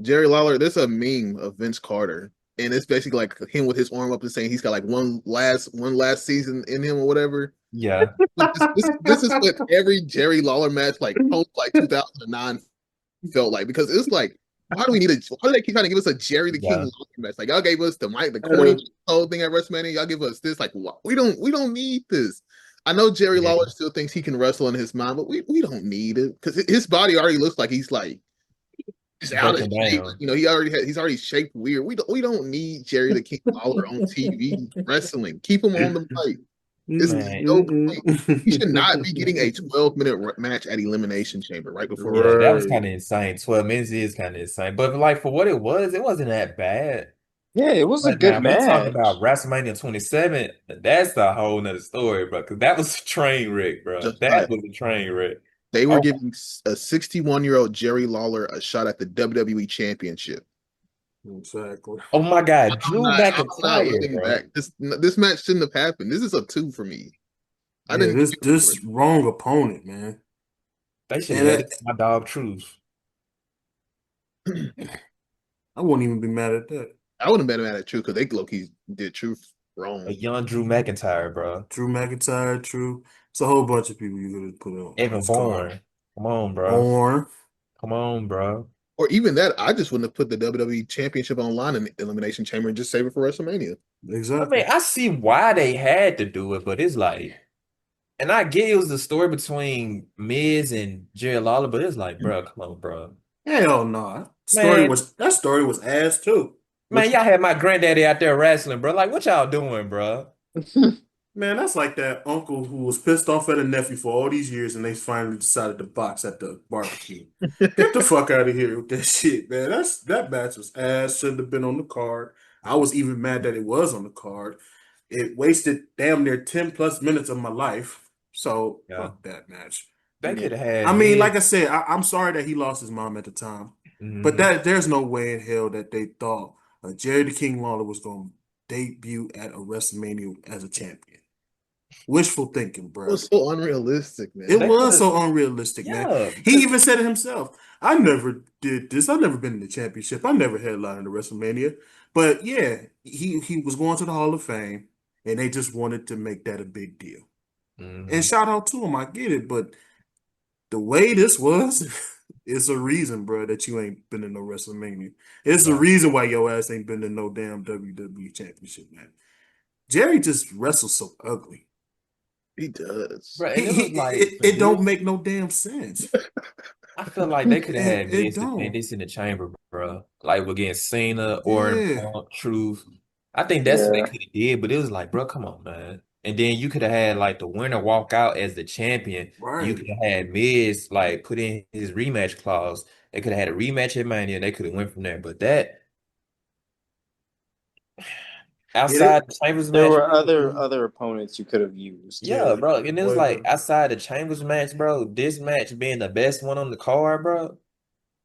[SPEAKER 4] Jerry Lawler. There's a meme of Vince Carter, and it's basically like him with his arm up and saying he's got like one last season in him or whatever.
[SPEAKER 3] Yeah.
[SPEAKER 4] But this is what every Jerry Lawler match like post like 2009 felt like, because it's like, why do they keep trying to give us a Jerry the King
[SPEAKER 3] Yeah.
[SPEAKER 4] Lawler match? Like y'all gave us the corny whole thing at WrestleMania. Y'all give us this. Like we don't need this. I know Jerry
[SPEAKER 3] Yeah.
[SPEAKER 4] Lawler still thinks he can wrestle in his mind, but we don't need it because his body already looks like he's like just out of
[SPEAKER 3] Broken
[SPEAKER 4] shape.
[SPEAKER 3] down.
[SPEAKER 4] He's already shaped weird. We don't need Jerry the King Lawler on TV wrestling. Keep him on the mic. It's
[SPEAKER 3] Man.
[SPEAKER 4] no point. He should not be getting a 12-minute match at Elimination Chamber right before.
[SPEAKER 3] Yeah, that was
[SPEAKER 1] Right.
[SPEAKER 3] kind of insane. 12 minutes is kind of insane. But like for what it wasn't that bad.
[SPEAKER 2] yeah, it was a
[SPEAKER 3] But now,
[SPEAKER 2] good
[SPEAKER 3] if we talking
[SPEAKER 2] match.
[SPEAKER 3] about WrestleMania 27, that's a whole nother story, bro. Because that was a train wreck, bro.
[SPEAKER 4] Just
[SPEAKER 3] That was a train wreck.
[SPEAKER 4] they were
[SPEAKER 3] Oh,
[SPEAKER 4] giving a 61-year-old Jerry Lawler a shot at the WWE Championship.
[SPEAKER 1] Exactly.
[SPEAKER 3] oh my God, Drew
[SPEAKER 4] I'm not
[SPEAKER 3] McIntyre,
[SPEAKER 4] letting
[SPEAKER 3] bro.
[SPEAKER 4] back. This match shouldn't have happened. This is a 2 for me. I
[SPEAKER 1] Yeah,
[SPEAKER 4] didn't care for it.
[SPEAKER 1] this wrong opponent, man.
[SPEAKER 3] They should have
[SPEAKER 1] And
[SPEAKER 3] had it to my dog Truth.
[SPEAKER 1] I wouldn't even be mad at that.
[SPEAKER 4] I wouldn't have been mad at Truth because they low-key did Truth
[SPEAKER 3] A
[SPEAKER 4] wrong.
[SPEAKER 3] young Drew McIntyre, bro.
[SPEAKER 1] Drew McIntyre, True. It's a whole bunch of people you could have put on
[SPEAKER 3] Evan
[SPEAKER 1] this card.
[SPEAKER 3] Bourne. Come on, bro.
[SPEAKER 1] Or
[SPEAKER 3] Come on, bro.
[SPEAKER 4] Or even that, I just wouldn't have put the WWE Championship online in the Elimination Chamber and just save it for WrestleMania.
[SPEAKER 3] I mean,
[SPEAKER 1] exactly.
[SPEAKER 3] I see why they had to do it, but it's like, and I get it was the story between Miz and Jerry Lawler, but it's like, bro, come on, bro.
[SPEAKER 1] Hell no.
[SPEAKER 3] Man,
[SPEAKER 1] That story was ass too.
[SPEAKER 3] man,
[SPEAKER 1] Which
[SPEAKER 3] y'all had my granddaddy out there wrestling, bro. Like, what y'all doing, bro?
[SPEAKER 1] man, that's like that uncle who was pissed off at a nephew for all these years and they finally decided to box at the barbecue. Get the fuck out of here with that shit, man. That match was ass. Shouldn't have been on the card. I was even mad that it was on the card. It wasted damn near 10 plus minutes of my life. So
[SPEAKER 3] Yeah.
[SPEAKER 1] fuck that match.
[SPEAKER 3] They
[SPEAKER 2] Yeah.
[SPEAKER 3] could have had
[SPEAKER 1] I mean,
[SPEAKER 3] Miz.
[SPEAKER 1] like I said, I'm sorry that he lost his mom at the time. But
[SPEAKER 3] Mhm.
[SPEAKER 1] there's no way in hell that they thought Jerry the King Lawler was going to debut at a WrestleMania as a champion. Wishful thinking,
[SPEAKER 4] It
[SPEAKER 1] bro.
[SPEAKER 4] was so unrealistic, man.
[SPEAKER 1] It
[SPEAKER 3] They
[SPEAKER 1] was
[SPEAKER 3] could've-
[SPEAKER 1] so unrealistic, man.
[SPEAKER 3] Yeah.
[SPEAKER 1] He even said it himself. I never did this. I've never been in the championship. I never headlined the WrestleMania. But yeah, he was going to the Hall of Fame, and they just wanted to make that a big deal. And
[SPEAKER 3] Mhm.
[SPEAKER 1] shout out to him. I get it, but the way this was, it's a reason, bro, that you ain't been in no WrestleMania. It's a
[SPEAKER 3] Yeah.
[SPEAKER 1] reason why your ass ain't been in no damn WWE championship, man. Jerry just wrestles so ugly.
[SPEAKER 4] He does.
[SPEAKER 3] Bro, and it was like for
[SPEAKER 1] It don't
[SPEAKER 3] this,
[SPEAKER 1] make no damn sense.
[SPEAKER 3] I feel like they could have had
[SPEAKER 1] It
[SPEAKER 3] Miz defend
[SPEAKER 1] don't.
[SPEAKER 3] this in the chamber, bro. Like against Cena or
[SPEAKER 1] Yeah.
[SPEAKER 3] Punk, Truth. I think that's what they
[SPEAKER 2] Yeah.
[SPEAKER 3] could have did, but it was like, bro, come on, man. And then you could have had like the winner walk out as the champion. You
[SPEAKER 1] Right.
[SPEAKER 3] could have had Miz like put in his rematch clause. They could have had a rematch at Mania. They could have went from there. But that
[SPEAKER 1] Yeah,
[SPEAKER 3] outside the Chambers
[SPEAKER 2] There
[SPEAKER 3] match,
[SPEAKER 2] were
[SPEAKER 3] bro,
[SPEAKER 2] other opponents you could have used.
[SPEAKER 1] yeah,
[SPEAKER 3] yeah, bro. And it was
[SPEAKER 1] way
[SPEAKER 3] like
[SPEAKER 1] better.
[SPEAKER 3] outside the Chambers match, bro. This match being the best one on the card, bro.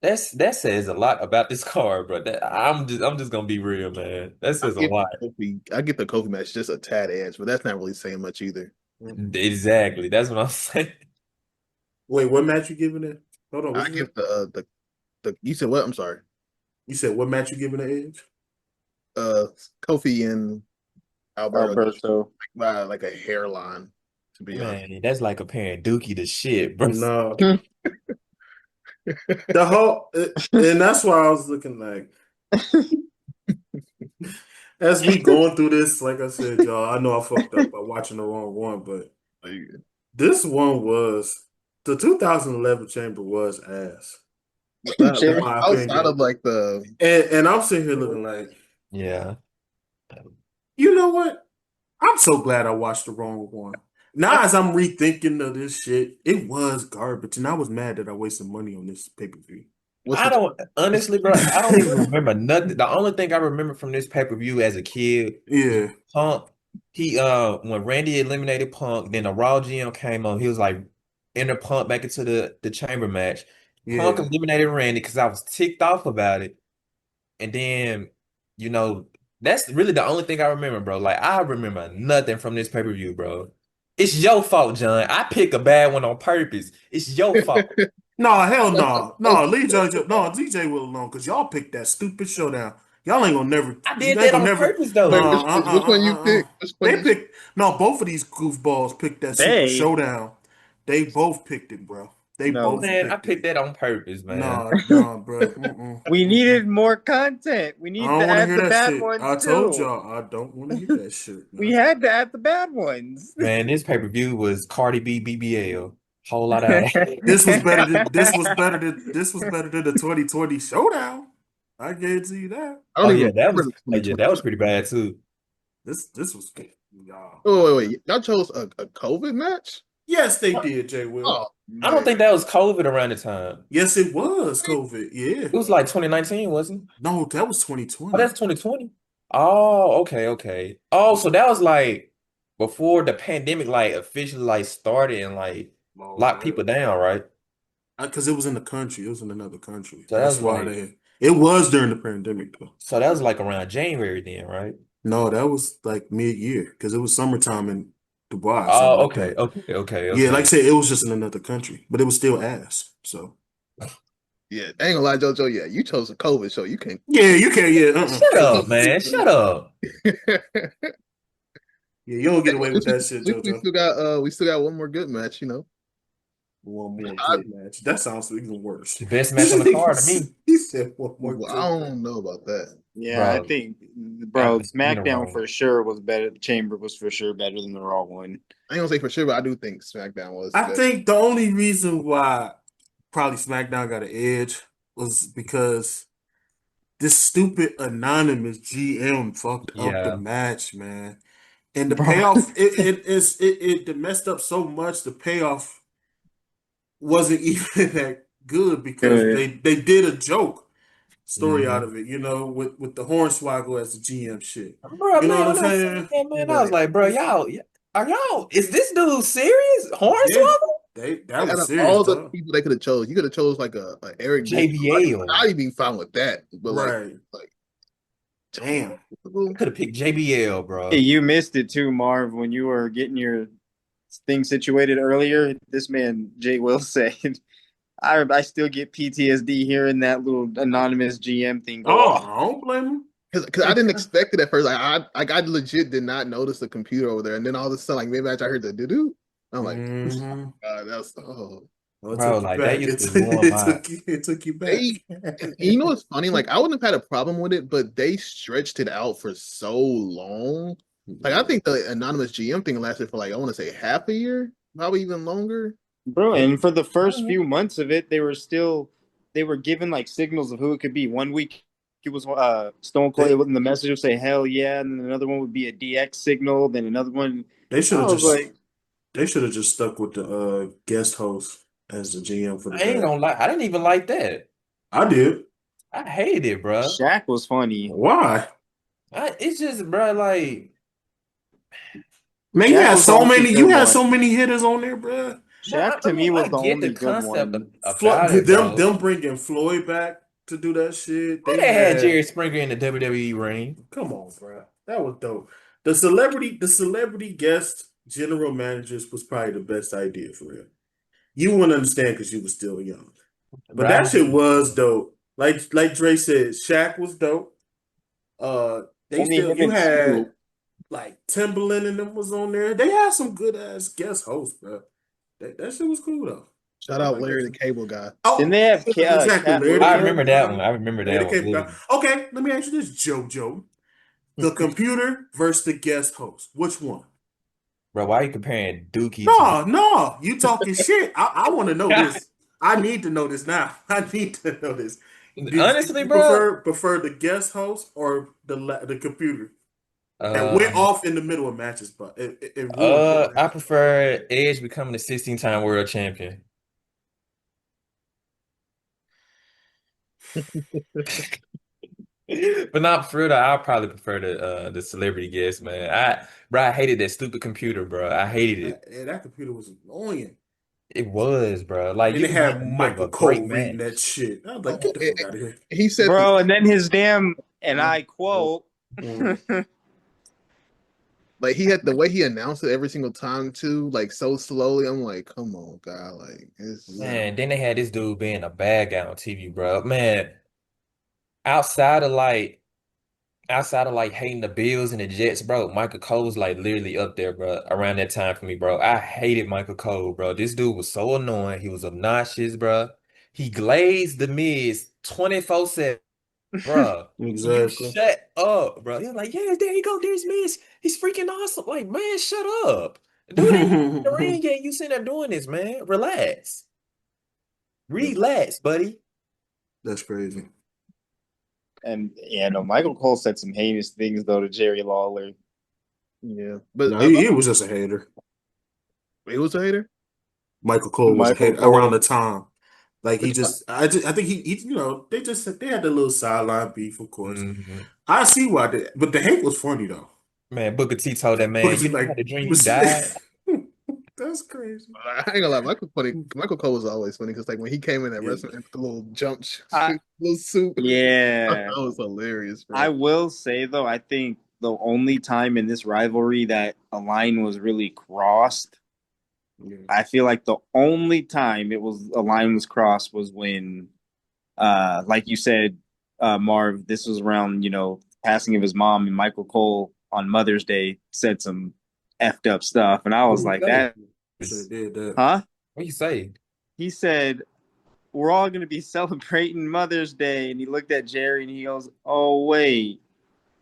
[SPEAKER 3] That says a lot about this card, bro. I'm just gonna be real, man. That
[SPEAKER 4] I
[SPEAKER 3] says a
[SPEAKER 4] get
[SPEAKER 3] lot.
[SPEAKER 4] I get the Kofi match just a tad edge, but that's not really saying much either.
[SPEAKER 3] Exactly. That's what I'm saying.
[SPEAKER 1] Wait, what match you giving it? Hold on, what
[SPEAKER 4] I
[SPEAKER 1] you
[SPEAKER 4] give
[SPEAKER 1] said?
[SPEAKER 4] the you said what? I'm sorry.
[SPEAKER 1] You said what match you giving the edge?
[SPEAKER 4] Uh, Kofi and Alberto just
[SPEAKER 2] Alberto.
[SPEAKER 4] by like a hairline, to be honest.
[SPEAKER 3] Man, that's like comparing Dookie to shit, bro.
[SPEAKER 1] No. The whole and that's why I was looking like as we going through this, like I said, y'all, I know I fucked up by watching the wrong one, but
[SPEAKER 4] Like,
[SPEAKER 1] this one was the 2011 Chamber was ass, in
[SPEAKER 2] Jimmy.
[SPEAKER 1] my
[SPEAKER 4] outside
[SPEAKER 1] opinion.
[SPEAKER 4] of like the
[SPEAKER 1] And I'm sitting here looking like,
[SPEAKER 3] Yeah.
[SPEAKER 1] you know what? I'm so glad I watched the wrong one. Now, as I'm rethinking of this shit, it was garbage, and I was mad that I wasted money on this pay-per-view.
[SPEAKER 4] what's
[SPEAKER 3] I
[SPEAKER 4] the
[SPEAKER 3] don't honestly, bro, I don't even remember nothing. The only thing I remember from this pay-per-view as a kid was
[SPEAKER 1] Yeah,
[SPEAKER 3] Punk. He when Randy eliminated Punk, then the Raw GM came on, he was like enter Punk back into the chamber match. Punk
[SPEAKER 1] yeah.
[SPEAKER 3] eliminated Randy because I was ticked off about it. And then, you know, that's really the only thing I remember, bro. Like, I remember nothing from this pay-per-view, bro. It's your fault, John. I picked a bad one on purpose. It's your fault.
[SPEAKER 1] No, hell no. No, leave JoJo. No, DJ Will alone, because y'all picked that stupid showdown. Y'all ain't gonna never,
[SPEAKER 3] I
[SPEAKER 1] you
[SPEAKER 3] did
[SPEAKER 1] ain't
[SPEAKER 3] that
[SPEAKER 1] gonna
[SPEAKER 3] on
[SPEAKER 1] never,
[SPEAKER 3] purpose,
[SPEAKER 1] no,
[SPEAKER 4] wait,
[SPEAKER 3] though.
[SPEAKER 4] which one you pick? Which one
[SPEAKER 1] They
[SPEAKER 4] you
[SPEAKER 1] picked, no, both of these goofballs picked that super
[SPEAKER 2] They
[SPEAKER 1] showdown. They both picked it, bro. They
[SPEAKER 2] no.
[SPEAKER 1] both
[SPEAKER 3] Man, I
[SPEAKER 1] picked it.
[SPEAKER 3] picked that on purpose, man.
[SPEAKER 1] Nah, bro. Mm-mm,
[SPEAKER 2] We
[SPEAKER 1] mm-mm.
[SPEAKER 2] needed more content. We
[SPEAKER 1] I
[SPEAKER 2] need
[SPEAKER 1] don't
[SPEAKER 2] to
[SPEAKER 1] want to
[SPEAKER 2] add
[SPEAKER 1] hear
[SPEAKER 2] the
[SPEAKER 1] that
[SPEAKER 2] bad
[SPEAKER 1] shit.
[SPEAKER 2] ones
[SPEAKER 1] I told
[SPEAKER 2] too.
[SPEAKER 1] y'all I don't want to hear that shit,
[SPEAKER 2] We
[SPEAKER 1] man.
[SPEAKER 2] had to add the bad ones.
[SPEAKER 3] Man, this pay-per-view was Cardi B, BBL. Whole lot of ass.
[SPEAKER 1] This was better than the 2020 showdown. I guarantee you that.
[SPEAKER 4] I
[SPEAKER 3] Oh
[SPEAKER 4] don't
[SPEAKER 3] yeah,
[SPEAKER 4] even
[SPEAKER 3] that
[SPEAKER 4] remember
[SPEAKER 3] was
[SPEAKER 4] the
[SPEAKER 3] yeah,
[SPEAKER 4] 2020.
[SPEAKER 3] that was pretty bad too.
[SPEAKER 1] This was good, y'all.
[SPEAKER 4] Oh wait. Y'all chose a COVID match?
[SPEAKER 1] Yes, they did, Jay Will.
[SPEAKER 4] Oh
[SPEAKER 3] I don't
[SPEAKER 4] man.
[SPEAKER 3] think that was COVID around the time.
[SPEAKER 1] Yes, it was COVID. Yeah.
[SPEAKER 3] It was like 2019, wasn't it?
[SPEAKER 1] No, that was
[SPEAKER 3] Oh,
[SPEAKER 1] 2020.
[SPEAKER 3] that's 2020. Oh, okay, okay. Oh, so that was like before the pandemic like officially like started and like
[SPEAKER 1] Oh,
[SPEAKER 3] locked people down, right?
[SPEAKER 1] because it was in the country. It was in another country.
[SPEAKER 3] So that
[SPEAKER 1] That's
[SPEAKER 3] was
[SPEAKER 1] why
[SPEAKER 3] like
[SPEAKER 1] they. It was during the pandemic, though.
[SPEAKER 3] around January then, right?
[SPEAKER 1] No, that was like mid-year because it was summertime in Dubai or something
[SPEAKER 3] Oh,
[SPEAKER 1] like
[SPEAKER 3] okay,
[SPEAKER 1] that.
[SPEAKER 3] okay, okay,
[SPEAKER 1] Yeah, like I
[SPEAKER 3] okay.
[SPEAKER 1] said, it was just in another country, but it was still ass. So
[SPEAKER 4] Yeah, I ain't gonna lie, JoJo. Yeah, you chose a COVID show. You can't.
[SPEAKER 1] yeah, you can't. Yeah,
[SPEAKER 3] Shut up, man. Shut up.
[SPEAKER 1] yeah, you don't get
[SPEAKER 4] At
[SPEAKER 1] away with
[SPEAKER 4] least we,
[SPEAKER 1] that
[SPEAKER 4] at
[SPEAKER 1] shit,
[SPEAKER 4] least
[SPEAKER 1] JoJo.
[SPEAKER 4] we still got one more good match. You know,
[SPEAKER 1] One more good match. That sounds even worse.
[SPEAKER 3] The best match on the card to me,
[SPEAKER 1] He said one more
[SPEAKER 4] Well,
[SPEAKER 1] good
[SPEAKER 4] I
[SPEAKER 1] match.
[SPEAKER 4] don't know about that.
[SPEAKER 2] Yeah, I
[SPEAKER 3] bro.
[SPEAKER 2] think,
[SPEAKER 3] After seeing the
[SPEAKER 2] SmackDown
[SPEAKER 3] Raw.
[SPEAKER 2] for sure was better. The Chamber was for sure better than the Raw one.
[SPEAKER 4] I ain't gonna say for sure, but I do think SmackDown was
[SPEAKER 1] I
[SPEAKER 4] better.
[SPEAKER 1] think the only reason why probably SmackDown got an edge was because this stupid anonymous GM fucked up the
[SPEAKER 3] Yeah,
[SPEAKER 1] match, man. And the
[SPEAKER 2] Bro,
[SPEAKER 1] payoff, it messed up so much. The payoff wasn't even that good because
[SPEAKER 2] good.
[SPEAKER 1] they did a joke story out
[SPEAKER 3] hmm
[SPEAKER 1] of it, with the Hornswoggle as the GM shit.
[SPEAKER 3] bro,
[SPEAKER 1] You know
[SPEAKER 3] man.
[SPEAKER 1] what I'm
[SPEAKER 3] When I seen
[SPEAKER 1] saying?
[SPEAKER 3] that, man, I was
[SPEAKER 1] But
[SPEAKER 3] like, bro, are y'all? Is this dude serious?
[SPEAKER 1] yeah,
[SPEAKER 3] Hornswoggle?
[SPEAKER 1] that
[SPEAKER 4] Out
[SPEAKER 1] was
[SPEAKER 4] of
[SPEAKER 1] serious,
[SPEAKER 4] all the
[SPEAKER 1] dog.
[SPEAKER 4] people they could have chose, you could have chose like a Eric Bischoff.
[SPEAKER 3] JBL.
[SPEAKER 4] I'd be fine with that, but
[SPEAKER 1] Right.
[SPEAKER 4] like
[SPEAKER 1] Damn.
[SPEAKER 3] I could have picked JBL,
[SPEAKER 2] Hey,
[SPEAKER 3] bro.
[SPEAKER 2] you missed it too, Marv, when you were getting your thing situated earlier. This man, Jay Will, said, I still get PTSD hearing that little anonymous GM thing go
[SPEAKER 1] Oh,
[SPEAKER 2] off.
[SPEAKER 1] I don't blame him.
[SPEAKER 4] because I didn't expect it at first. I legit did not notice the computer over there, and then all of a sudden, like mid match, I heard the doo doo. I'm like,
[SPEAKER 1] Mhm.
[SPEAKER 4] that's oh.
[SPEAKER 1] Oh, it
[SPEAKER 3] Bro,
[SPEAKER 1] took you
[SPEAKER 3] like that
[SPEAKER 1] back.
[SPEAKER 3] used to warm my.
[SPEAKER 1] It took you back.
[SPEAKER 4] They and you know what's funny? Like I wouldn't have had a problem with it, but they stretched it out for so long. Like I think the anonymous GM thing lasted for like I want to say half a year, probably even longer.
[SPEAKER 2] Bro,
[SPEAKER 3] Yeah.
[SPEAKER 2] and for the first few months of it, they were given like signals of who it could be. One week it was Stone Cold, and the message would say hell yeah, and then another one would be a DX signal, then another one.
[SPEAKER 1] They should
[SPEAKER 2] I
[SPEAKER 1] have
[SPEAKER 2] was
[SPEAKER 1] just
[SPEAKER 2] like,
[SPEAKER 1] they should have just stuck with the guest host as the GM for the
[SPEAKER 3] I ain't
[SPEAKER 1] day.
[SPEAKER 3] gonna lie. I didn't even like that.
[SPEAKER 1] I did.
[SPEAKER 3] I hated it, bro.
[SPEAKER 2] Shaq was funny.
[SPEAKER 1] Why?
[SPEAKER 3] It's just, bro, like,
[SPEAKER 1] Man,
[SPEAKER 2] Shaq was the only
[SPEAKER 1] you
[SPEAKER 2] good
[SPEAKER 1] had
[SPEAKER 2] one.
[SPEAKER 1] so many hitters on there, bro.
[SPEAKER 2] Shaq
[SPEAKER 3] I
[SPEAKER 2] to me
[SPEAKER 3] mean, I
[SPEAKER 2] was the
[SPEAKER 3] get the
[SPEAKER 2] only good
[SPEAKER 3] concept
[SPEAKER 2] one.
[SPEAKER 3] about it, bro.
[SPEAKER 1] Them bringing Floyd back to do that shit.
[SPEAKER 3] Why
[SPEAKER 1] They
[SPEAKER 3] they had
[SPEAKER 1] had
[SPEAKER 3] Jerry Springer in the WWE ring?
[SPEAKER 1] Come on, bro. That was dope. The celebrity guest general managers was probably the best idea for real. You wouldn't understand because you were still young. But
[SPEAKER 3] Bro, I
[SPEAKER 1] that
[SPEAKER 3] didn't give
[SPEAKER 1] shit
[SPEAKER 3] a
[SPEAKER 1] was
[SPEAKER 3] fuck.
[SPEAKER 1] dope. Like Dre said, Shaq was dope.
[SPEAKER 2] Only him
[SPEAKER 1] You
[SPEAKER 2] and
[SPEAKER 1] had
[SPEAKER 2] Snoop.
[SPEAKER 1] like Timberland and them was on there. They had some good ass guest hosts, bro. That shit was cool though.
[SPEAKER 4] Shout
[SPEAKER 1] I
[SPEAKER 4] out
[SPEAKER 1] like that
[SPEAKER 4] Larry the
[SPEAKER 1] shit.
[SPEAKER 4] Cable Guy.
[SPEAKER 2] Didn't
[SPEAKER 1] Oh,
[SPEAKER 2] they have
[SPEAKER 1] exactly.
[SPEAKER 2] Cat
[SPEAKER 1] Larry the
[SPEAKER 3] I
[SPEAKER 2] Williams?
[SPEAKER 1] Cable
[SPEAKER 3] remember that
[SPEAKER 1] Guy.
[SPEAKER 3] one. I remember
[SPEAKER 1] Larry
[SPEAKER 3] that
[SPEAKER 1] the
[SPEAKER 3] one
[SPEAKER 1] Cable Guy.
[SPEAKER 3] vividly.
[SPEAKER 1] Okay, let me ask you this, JoJo. The computer versus the guest host. Which one?
[SPEAKER 3] Bro, why are you comparing Dookie to
[SPEAKER 1] No, you talking shit. I want to know this. I need to know this now. I need to know this. Did
[SPEAKER 3] Honestly,
[SPEAKER 1] you
[SPEAKER 3] bro,
[SPEAKER 1] prefer the guest host or the computer that went
[SPEAKER 3] uh,
[SPEAKER 1] off in the middle of matches, but it ruined the
[SPEAKER 3] I
[SPEAKER 1] match?
[SPEAKER 3] prefer Edge becoming the 16-time world champion. But not for real, though, I probably prefer the celebrity guest, man. I hated that stupid computer, bro. I hated it.
[SPEAKER 1] That computer was annoying.
[SPEAKER 3] It was, bro. Like
[SPEAKER 1] Then
[SPEAKER 3] you
[SPEAKER 1] they
[SPEAKER 3] can be in
[SPEAKER 1] had
[SPEAKER 3] the middle of
[SPEAKER 1] Michael
[SPEAKER 3] a great
[SPEAKER 1] Cole reading that
[SPEAKER 3] match.
[SPEAKER 1] shit. I was like,
[SPEAKER 4] Oh,
[SPEAKER 1] get the fuck out of here.
[SPEAKER 4] he said this.
[SPEAKER 2] Bro, and then his damn, and
[SPEAKER 4] Oh,
[SPEAKER 2] I quote,
[SPEAKER 1] Mm.
[SPEAKER 4] like he had the way he announced it every single time too, like so slowly. I'm like, come on, guy. Like it's
[SPEAKER 1] Yeah.
[SPEAKER 3] Man, then they had this dude being a bad guy on TV, bro. Man, outside of like outside of like hating the Bills and the Jets, bro, Michael Cole was like literally up there, bro, around that time for me, bro. I hated Michael Cole, bro. This dude was so annoying. He was obnoxious, bro. He glazed the Miz 24/7, bro. Will you
[SPEAKER 1] Exactly.
[SPEAKER 3] shut up, bro? He was like, yeah, there you go. There's Miz. He's freaking awesome. Like, man, shut up. Dude ain't even in the ring yet. You sitting there doing this, man. Relax. Relax, buddy.
[SPEAKER 1] That's crazy.
[SPEAKER 2] and yeah, no, Michael Cole said some heinous things though to Jerry Lawler.
[SPEAKER 4] yeah, but
[SPEAKER 1] No, he was just a hater.
[SPEAKER 4] he was a hater.
[SPEAKER 1] Michael Cole was a
[SPEAKER 2] Michael
[SPEAKER 1] hater around the
[SPEAKER 2] Cole.
[SPEAKER 1] time. Like
[SPEAKER 4] Which part?
[SPEAKER 1] I think they had the little sideline beef, of course.
[SPEAKER 3] Mhm.
[SPEAKER 1] I see why but the hate was funny though.
[SPEAKER 3] Man, Booker T told that man,
[SPEAKER 1] Because
[SPEAKER 3] you
[SPEAKER 1] it's
[SPEAKER 3] never
[SPEAKER 1] like
[SPEAKER 3] had a dream you died.
[SPEAKER 1] that's crazy.
[SPEAKER 4] I ain't gonna lie, Michael Cole was always funny because like when he came in that
[SPEAKER 1] Yeah.
[SPEAKER 4] wrestling with the little jump
[SPEAKER 2] I,
[SPEAKER 4] little suit, that
[SPEAKER 2] yeah.
[SPEAKER 4] was hilarious,
[SPEAKER 2] I
[SPEAKER 4] bro.
[SPEAKER 2] will say though, I think the only time in this rivalry that a line was really crossed,
[SPEAKER 1] Yeah.
[SPEAKER 2] I feel like the only time it was a line was crossed was when, like you said, Marv, this was around passing of his mom, and Michael Cole on Mother's Day said some effed up stuff, and I
[SPEAKER 3] What
[SPEAKER 2] was
[SPEAKER 3] you
[SPEAKER 2] like,
[SPEAKER 3] say?
[SPEAKER 2] that
[SPEAKER 1] Should have
[SPEAKER 2] is,
[SPEAKER 1] did that.
[SPEAKER 2] huh?
[SPEAKER 3] What you say?
[SPEAKER 2] he said, "We're all gonna be celebrating Mother's Day," and he looked at Jerry and he goes, "Oh wait,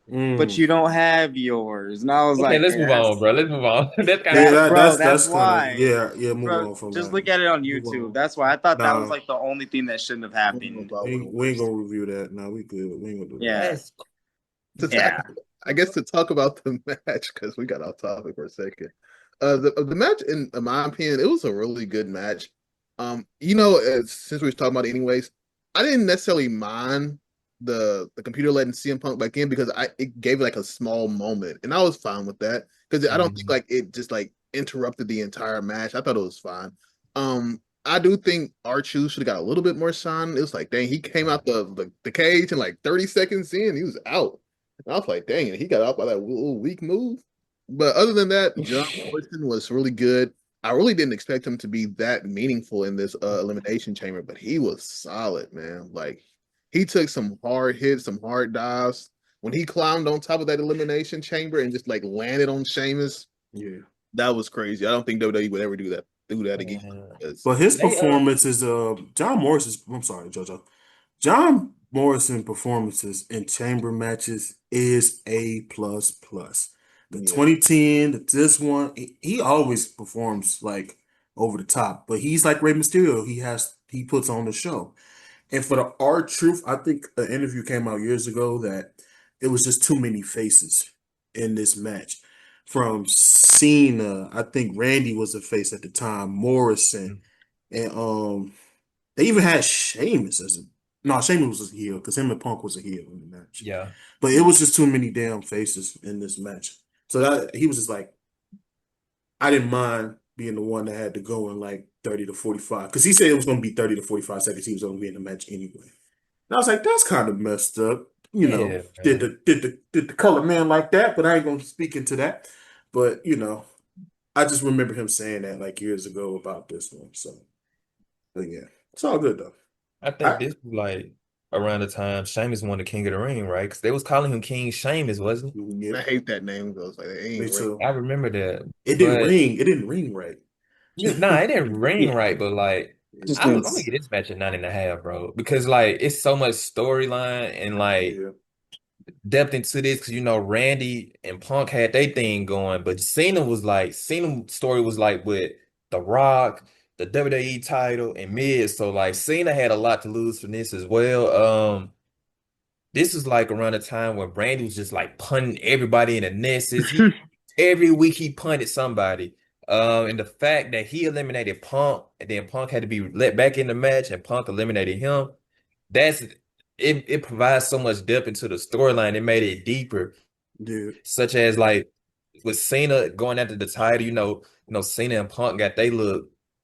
[SPEAKER 2] but you don't have yours." And I was
[SPEAKER 3] Okay,
[SPEAKER 2] like,
[SPEAKER 3] let's
[SPEAKER 2] "Yeah,
[SPEAKER 3] move on, bro. Let's move on. That's kind of
[SPEAKER 1] Yeah,
[SPEAKER 2] that, bro.
[SPEAKER 1] that's
[SPEAKER 2] That's
[SPEAKER 1] kind of
[SPEAKER 2] why,
[SPEAKER 1] yeah. Move
[SPEAKER 2] bro.
[SPEAKER 1] on from
[SPEAKER 2] Just
[SPEAKER 1] that.
[SPEAKER 2] look at it on
[SPEAKER 1] Move
[SPEAKER 2] YouTube.
[SPEAKER 1] on.
[SPEAKER 2] That's why I thought that was
[SPEAKER 1] Nah,
[SPEAKER 2] like the only thing that shouldn't have
[SPEAKER 4] I don't know
[SPEAKER 2] happened."
[SPEAKER 4] about what it
[SPEAKER 1] we ain't
[SPEAKER 4] was.
[SPEAKER 1] gonna review that. Nah, we good. We ain't gonna do that.
[SPEAKER 2] Yeah,
[SPEAKER 3] that's
[SPEAKER 2] yeah.
[SPEAKER 4] I guess to talk about the match because we got off topic for a second. The match, in my opinion, it was a really good match. Since we were talking about it anyways, I didn't necessarily mind the computer letting CM Punk back in because it gave it like a small moment, and I was fine with that because I don't think like it just like interrupted the entire match. I thought it was fine. I do think R-Truth should have got a little bit more shine. It was like, dang, he came out the cage and like 30 seconds in, he was out. And I was like, dang, he got out by that little weak move. But other than that, John Morrison was really good. I really didn't expect him to be that meaningful in this elimination chamber, but he was solid, man. Like he took some hard hits, some hard dives. When he climbed on top of that elimination chamber and just like landed on Sheamus,
[SPEAKER 1] Yeah.
[SPEAKER 4] that was crazy. I don't think WWE would ever do that again.
[SPEAKER 1] But his
[SPEAKER 3] They
[SPEAKER 1] performance is John Morrison's. I'm sorry, Jojo. John Morrison performances in chamber matches is A plus plus. The
[SPEAKER 4] Yeah.
[SPEAKER 1] 2010, this one, he always performs like over the top. But he's like Rey Mysterio. He puts on the show. And for the R-Truth, I think an interview came out years ago that it was just too many faces in this match. From Cena, I think Randy was the face at the time, Morrison, and they even had Sheamus as a no, Sheamus was a heel because him and Punk was a heel in the match.
[SPEAKER 3] Yeah.
[SPEAKER 1] But it was just too many damn faces in this match. So that he was just like, I didn't mind being the one that had to go in like 30 to 45 because he said it was going to be 30 to 45 seconds. He was going to be in the match anyway. And I was like, that's kind of messed up.
[SPEAKER 3] Yeah,
[SPEAKER 1] Did
[SPEAKER 3] man.
[SPEAKER 1] the color man like that? But I ain't going to speak into that. But I just remember him saying that like years ago about this one. So, but yeah, it's all good though.
[SPEAKER 3] I think
[SPEAKER 1] I,
[SPEAKER 3] this was like around the time Sheamus won the King of the Ring, right? Because they was calling him King Sheamus, wasn't
[SPEAKER 1] yeah,
[SPEAKER 4] I hate that name goes like it
[SPEAKER 1] me
[SPEAKER 4] ain't right.
[SPEAKER 1] too.
[SPEAKER 3] it? I remember that.
[SPEAKER 1] It didn't
[SPEAKER 3] But
[SPEAKER 1] ring. It didn't ring right.
[SPEAKER 3] nah, it didn't ring
[SPEAKER 2] Yeah,
[SPEAKER 3] right. But like,
[SPEAKER 2] just
[SPEAKER 3] I'm
[SPEAKER 2] didn't.
[SPEAKER 3] gonna get this match at 9.5, bro. Because like it's so much storyline and like
[SPEAKER 1] Yeah,
[SPEAKER 3] depth into this because Randy and Punk had their thing going, but Cena's story was like with The Rock, the WWE title, and Miz. So like Cena had a lot to lose from this as well. This is like around the time when Randy was just like punting everybody in the nesses. Every week he punted somebody. And the fact that he eliminated Punk and then Punk had to be let back in the match and Punk eliminated him, that's it provides so much depth into the storyline. It made it deeper,
[SPEAKER 1] yeah,
[SPEAKER 3] such as like with Cena going after the title, Cena and Punk got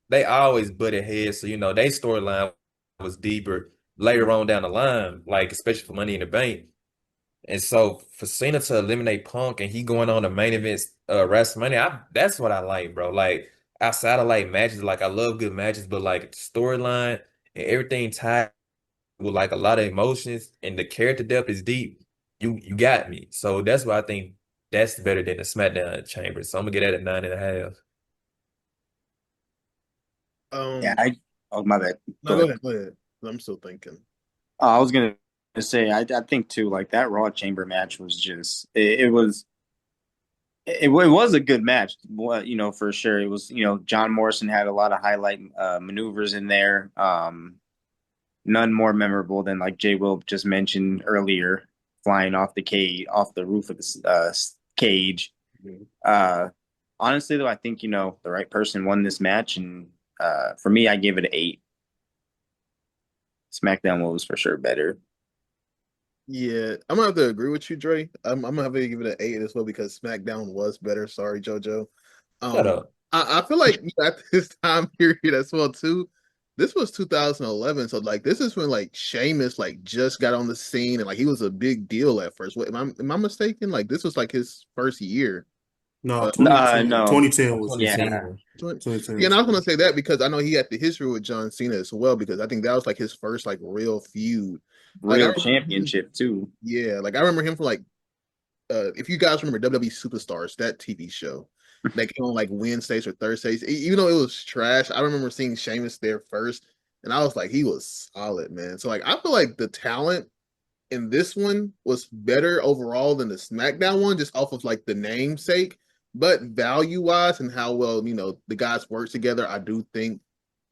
[SPEAKER 3] they always butted heads, so their storyline was deeper later on down the line, like especially for Money in the Bank. And so for Cena to eliminate Punk and he going on the main event WrestleMania, that's what I like, bro. Like outside of like matches, like I love good matches, but like the storyline and everything tied with like a lot of emotions and the character depth is deep. You got me. So that's why I think that's better than the SmackDown Chamber. So I'm gonna get that at 9.5.
[SPEAKER 2] Yeah,
[SPEAKER 4] Um,
[SPEAKER 2] oh my bad.
[SPEAKER 4] no,
[SPEAKER 2] Go ahead.
[SPEAKER 4] go ahead. I'm still thinking.
[SPEAKER 2] I was gonna say I think too, like that Raw Chamber match was just it was a good match. For sure. It was, John Morrison had a lot of highlight maneuvers in there. None more memorable than like Jwilliii just mentioned earlier, flying off the roof of the cage. Honestly though, I think the right person won this match, and for me, I gave it an 8. SmackDown was for sure better.
[SPEAKER 4] Yeah, I'm gonna have to agree with you, Dre. I'm gonna have to give it an 8 as well because SmackDown was better. Sorry, JoJo.
[SPEAKER 3] Shut up.
[SPEAKER 4] I feel like at this time period as well too. This was 2011, so like this is when like Sheamus like just got on the scene and like he was a big deal at first. Wait, am I mistaken? Like this was like his first year.
[SPEAKER 1] no,
[SPEAKER 2] No.
[SPEAKER 1] 2010 was
[SPEAKER 2] Yeah.
[SPEAKER 3] 2010.
[SPEAKER 1] 2010.
[SPEAKER 4] Yeah, and I was gonna say that because I know he had the history with John Cena as well because I think that was like his first like real feud. Like
[SPEAKER 2] Real championship too.
[SPEAKER 4] yeah, like I remember him from like if you guys remember WWE Superstars, that TV show. that came on like Wednesdays or Thursdays. Even though it was trash, I remember seeing Sheamus there first, and I was like, he was solid, man. So like, I feel like the talent in this one was better overall than the SmackDown one, just off of like the namesake. But value wise and how well the guys work together, I do think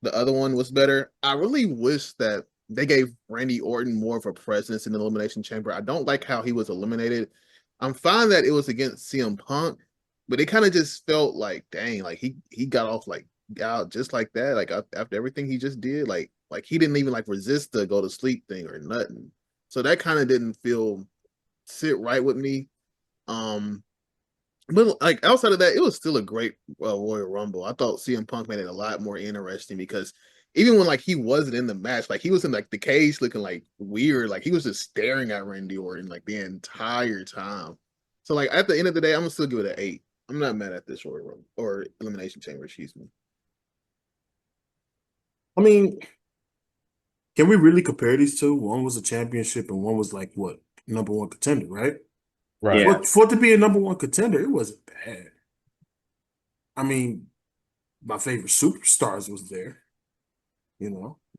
[SPEAKER 4] the other one was better. I really wish that they gave Randy Orton more of a presence in the Elimination Chamber. I don't like how he was eliminated. I'm fine that it was against CM Punk, but it kind of just felt like, dang, like he got off like out just like that, like after everything he just did, like he didn't even like resist the go to sleep thing or nothing. So that kind of didn't sit right with me. But like outside of that, it was still a great Royal Rumble. I thought CM Punk made it a lot more interesting because even when like he wasn't in the match, like he was in like the cage looking like weird, like he was just staring at Randy Orton like the entire time. So like at the end of the day, I'm gonna still give it an 8. I'm not mad at this Royal Rumble or Elimination Chamber, excuse me.
[SPEAKER 1] I mean, can we really compare these two? One was a championship and one was like what, number one contender, right?
[SPEAKER 3] Right.
[SPEAKER 2] Yeah.
[SPEAKER 1] For it to be a number one contender, it wasn't bad. I mean, my favorite superstars was there. It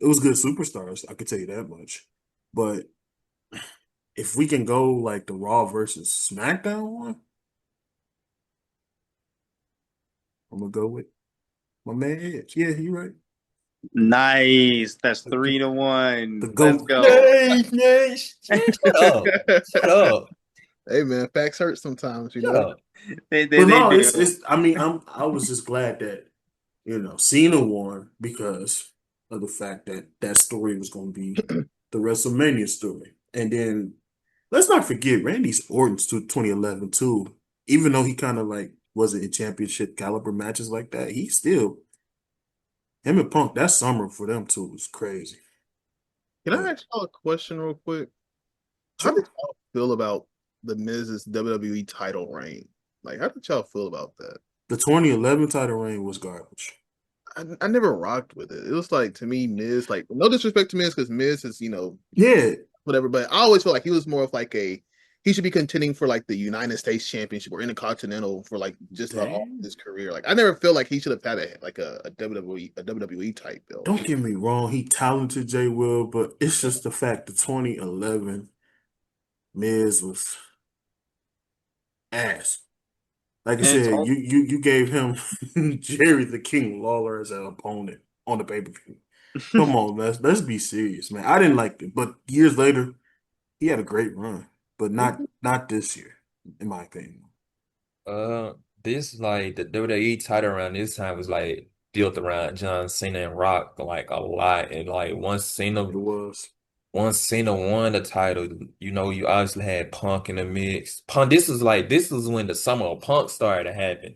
[SPEAKER 1] was good superstars. I could tell you that much. But if we can go like the Raw versus SmackDown one, I'm gonna go with my man Edge. Yeah, you're right.
[SPEAKER 2] Nice. That's
[SPEAKER 1] The
[SPEAKER 2] 3-1. Let's
[SPEAKER 1] GOAT.
[SPEAKER 2] go.
[SPEAKER 3] Nay, shut up. Shut up.
[SPEAKER 4] Hey man, facts hurt sometimes,
[SPEAKER 3] Shut up.
[SPEAKER 2] They
[SPEAKER 1] But no,
[SPEAKER 2] do.
[SPEAKER 1] it's. I mean, I was just glad that Cena won because of the fact that that story was going to be the WrestleMania story, and then let's not forget Randy Orton's to 2011 too. Even though he kind of like wasn't in championship caliber matches like that, he still him and Punk that summer for them too was crazy.
[SPEAKER 4] Can I ask y'all a question real quick? How did y'all feel about the Miz's WWE title reign? Like, how did y'all feel about that?
[SPEAKER 1] The 2011 title reign was garbage.
[SPEAKER 4] I never rocked with it. It was like, to me, Miz, like, no disrespect to Miz, because Miz is,
[SPEAKER 1] Yeah,
[SPEAKER 4] whatever, but I always felt like he was more of like he should be contending for like the United States Championship or Intercontinental for like just all his career. Like, I never feel like he should have had a WWE type belt.
[SPEAKER 1] don't get me wrong, he talented Jwilliii, but it's just the fact that 2011 Miz was ass. Like I
[SPEAKER 2] And it's
[SPEAKER 1] said,
[SPEAKER 2] all-
[SPEAKER 1] you gave him Jerry the King Lawler as an opponent on the pay-per-view. Come on, let's be serious, man. I didn't like it, but years later, he had a great run, but not this year, in my opinion.
[SPEAKER 3] This like the WWE title around this time was like built around John Cena and Rock like a lot, and like
[SPEAKER 1] It was.
[SPEAKER 3] once Cena won the title, you obviously had Punk in the mix. Punk, this was when the summer of Punk started to happen.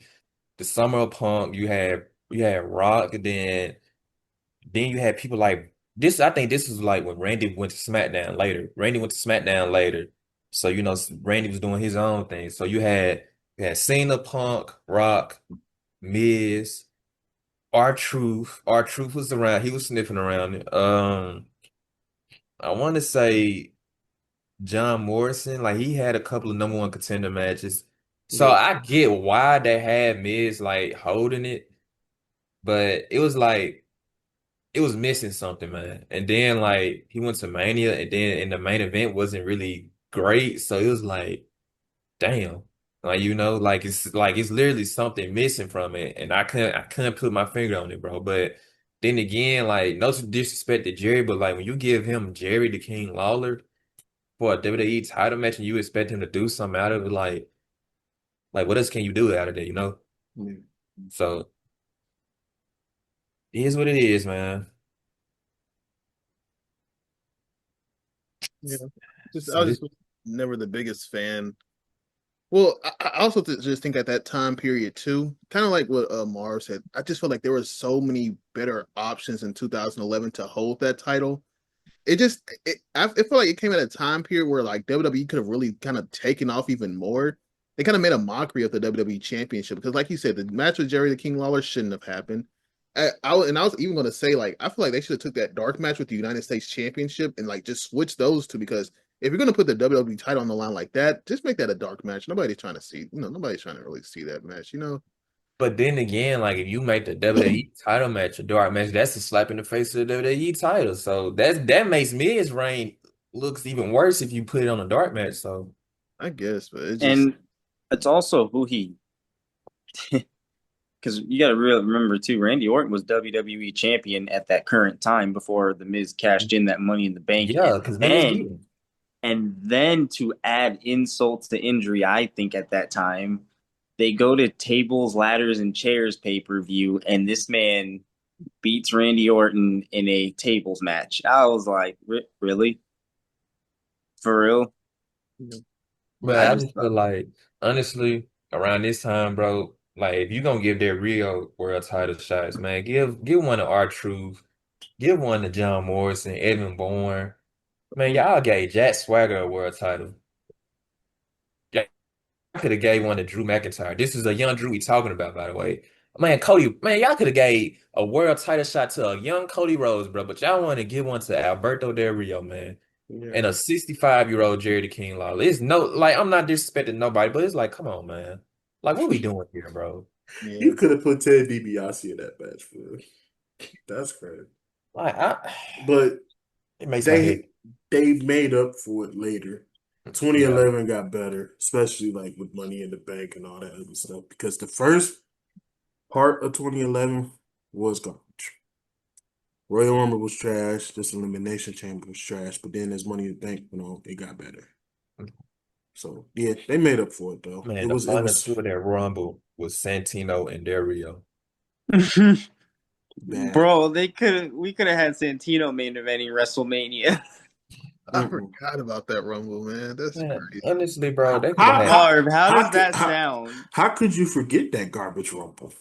[SPEAKER 3] The summer of Punk, you had Rock, and then you had people like this. I think this was like when Randy went to SmackDown later. Randy went to SmackDown later, so Randy was doing his own thing. So you had Cena, Punk, Rock, Miz, R-Truth. R-Truth was around. He was sniffing around. I want to say John Morrison. Like he had a couple of number one contender matches. So
[SPEAKER 1] Yeah.
[SPEAKER 3] I get why they had Miz like holding it, but it was like it was missing something, man. And then like he went to Mania, and then in the main event wasn't really great. So it was like, damn. Like it's literally something missing from it. And I couldn't put my finger on it, bro. But then again, like no disrespect to Jerry, but like when you give him Jerry the King Lawler for a WWE title match and you expect him to do something out of it, like what else can you do out of it?
[SPEAKER 1] Yeah.
[SPEAKER 3] So it is what it is, man.
[SPEAKER 4] Yeah, I
[SPEAKER 3] So
[SPEAKER 4] was
[SPEAKER 3] this
[SPEAKER 4] just never the biggest fan. Well, I also just think at that time period too, kind of like what Mars said. I just felt like there were so many better options in 2011 to hold that title. I feel like it came at a time period where like WWE could have really kind of taken off even more. They kind of made a mockery of the WWE Championship because, like you said, the match with Jerry the King Lawler shouldn't have happened. I was even going to say like I feel like they should have took that dark match with the United States Championship and like just switch those two because if you're going to put the WWE title on the line like that, just make that a dark match. Nobody's trying to see, nobody's trying to really see that match.
[SPEAKER 3] But then again, like if you make the WWE title match a dark match, that's a slap in the face of the WWE title. So that makes Miz's reign looks even worse if you put it on a dark match. So
[SPEAKER 4] I guess, but it just
[SPEAKER 2] And it's also who he, because you got to remember too, Randy Orton was WWE champion at that current time before The Miz cashed in that Money in the Bank,
[SPEAKER 3] yeah, because Miz beat him.
[SPEAKER 2] and then to add insults to injury, I think at that time they go to tables, ladders, and chairs pay-per-view, and this man beats Randy Orton in a tables match. I was like, really? For real?
[SPEAKER 3] But
[SPEAKER 2] I
[SPEAKER 3] I
[SPEAKER 2] just
[SPEAKER 3] just feel like honestly, around this time, bro, like if you're gonna give that Rio world title shots, man, give one to R-Truth, give one to John Morrison, Evan Bourne. Man, y'all gave Jack Swagger a world title. Y'all could have gave one to Drew McIntyre. This is a young Drew we talking about, by the way. Man, Cody, man, y'all could have gave a world title shot to a young Cody Rhodes, bro, but y'all want to give one to Alberto Del Rio, man.
[SPEAKER 1] Yeah.
[SPEAKER 3] And a 65-year-old Jerry the King Lawler. It's no like I'm not disrespecting nobody, but it's like, come on, man. Like, what we doing here, bro?
[SPEAKER 4] yeah.
[SPEAKER 1] You could have put Ted DiBiase in that match, bro. That's crazy.
[SPEAKER 3] Like,
[SPEAKER 1] But
[SPEAKER 3] it makes my head.
[SPEAKER 1] they made up for it later.
[SPEAKER 3] Yeah.
[SPEAKER 1] 2011 got better, especially like with Money in the Bank and all that other stuff. Because the first part of 2011 was garbage. Royal Rumble was trash. This Elimination Chamber was trash. But then as Money in the Bank went on, it got better. So yeah, they made up for it though.
[SPEAKER 3] Man,
[SPEAKER 1] It
[SPEAKER 3] the
[SPEAKER 1] was
[SPEAKER 3] final two of that Rumble was Santino and Del Rio.
[SPEAKER 1] bad.
[SPEAKER 2] Bro, we could have had Santino main eventing WrestleMania.
[SPEAKER 4] I forgot about that Rumble, man. That's
[SPEAKER 3] Man,
[SPEAKER 4] crazy.
[SPEAKER 3] honestly, bro, they could have had.
[SPEAKER 2] Harv, how does
[SPEAKER 1] could-
[SPEAKER 2] that sound?
[SPEAKER 1] How could you forget that garbage Rumble?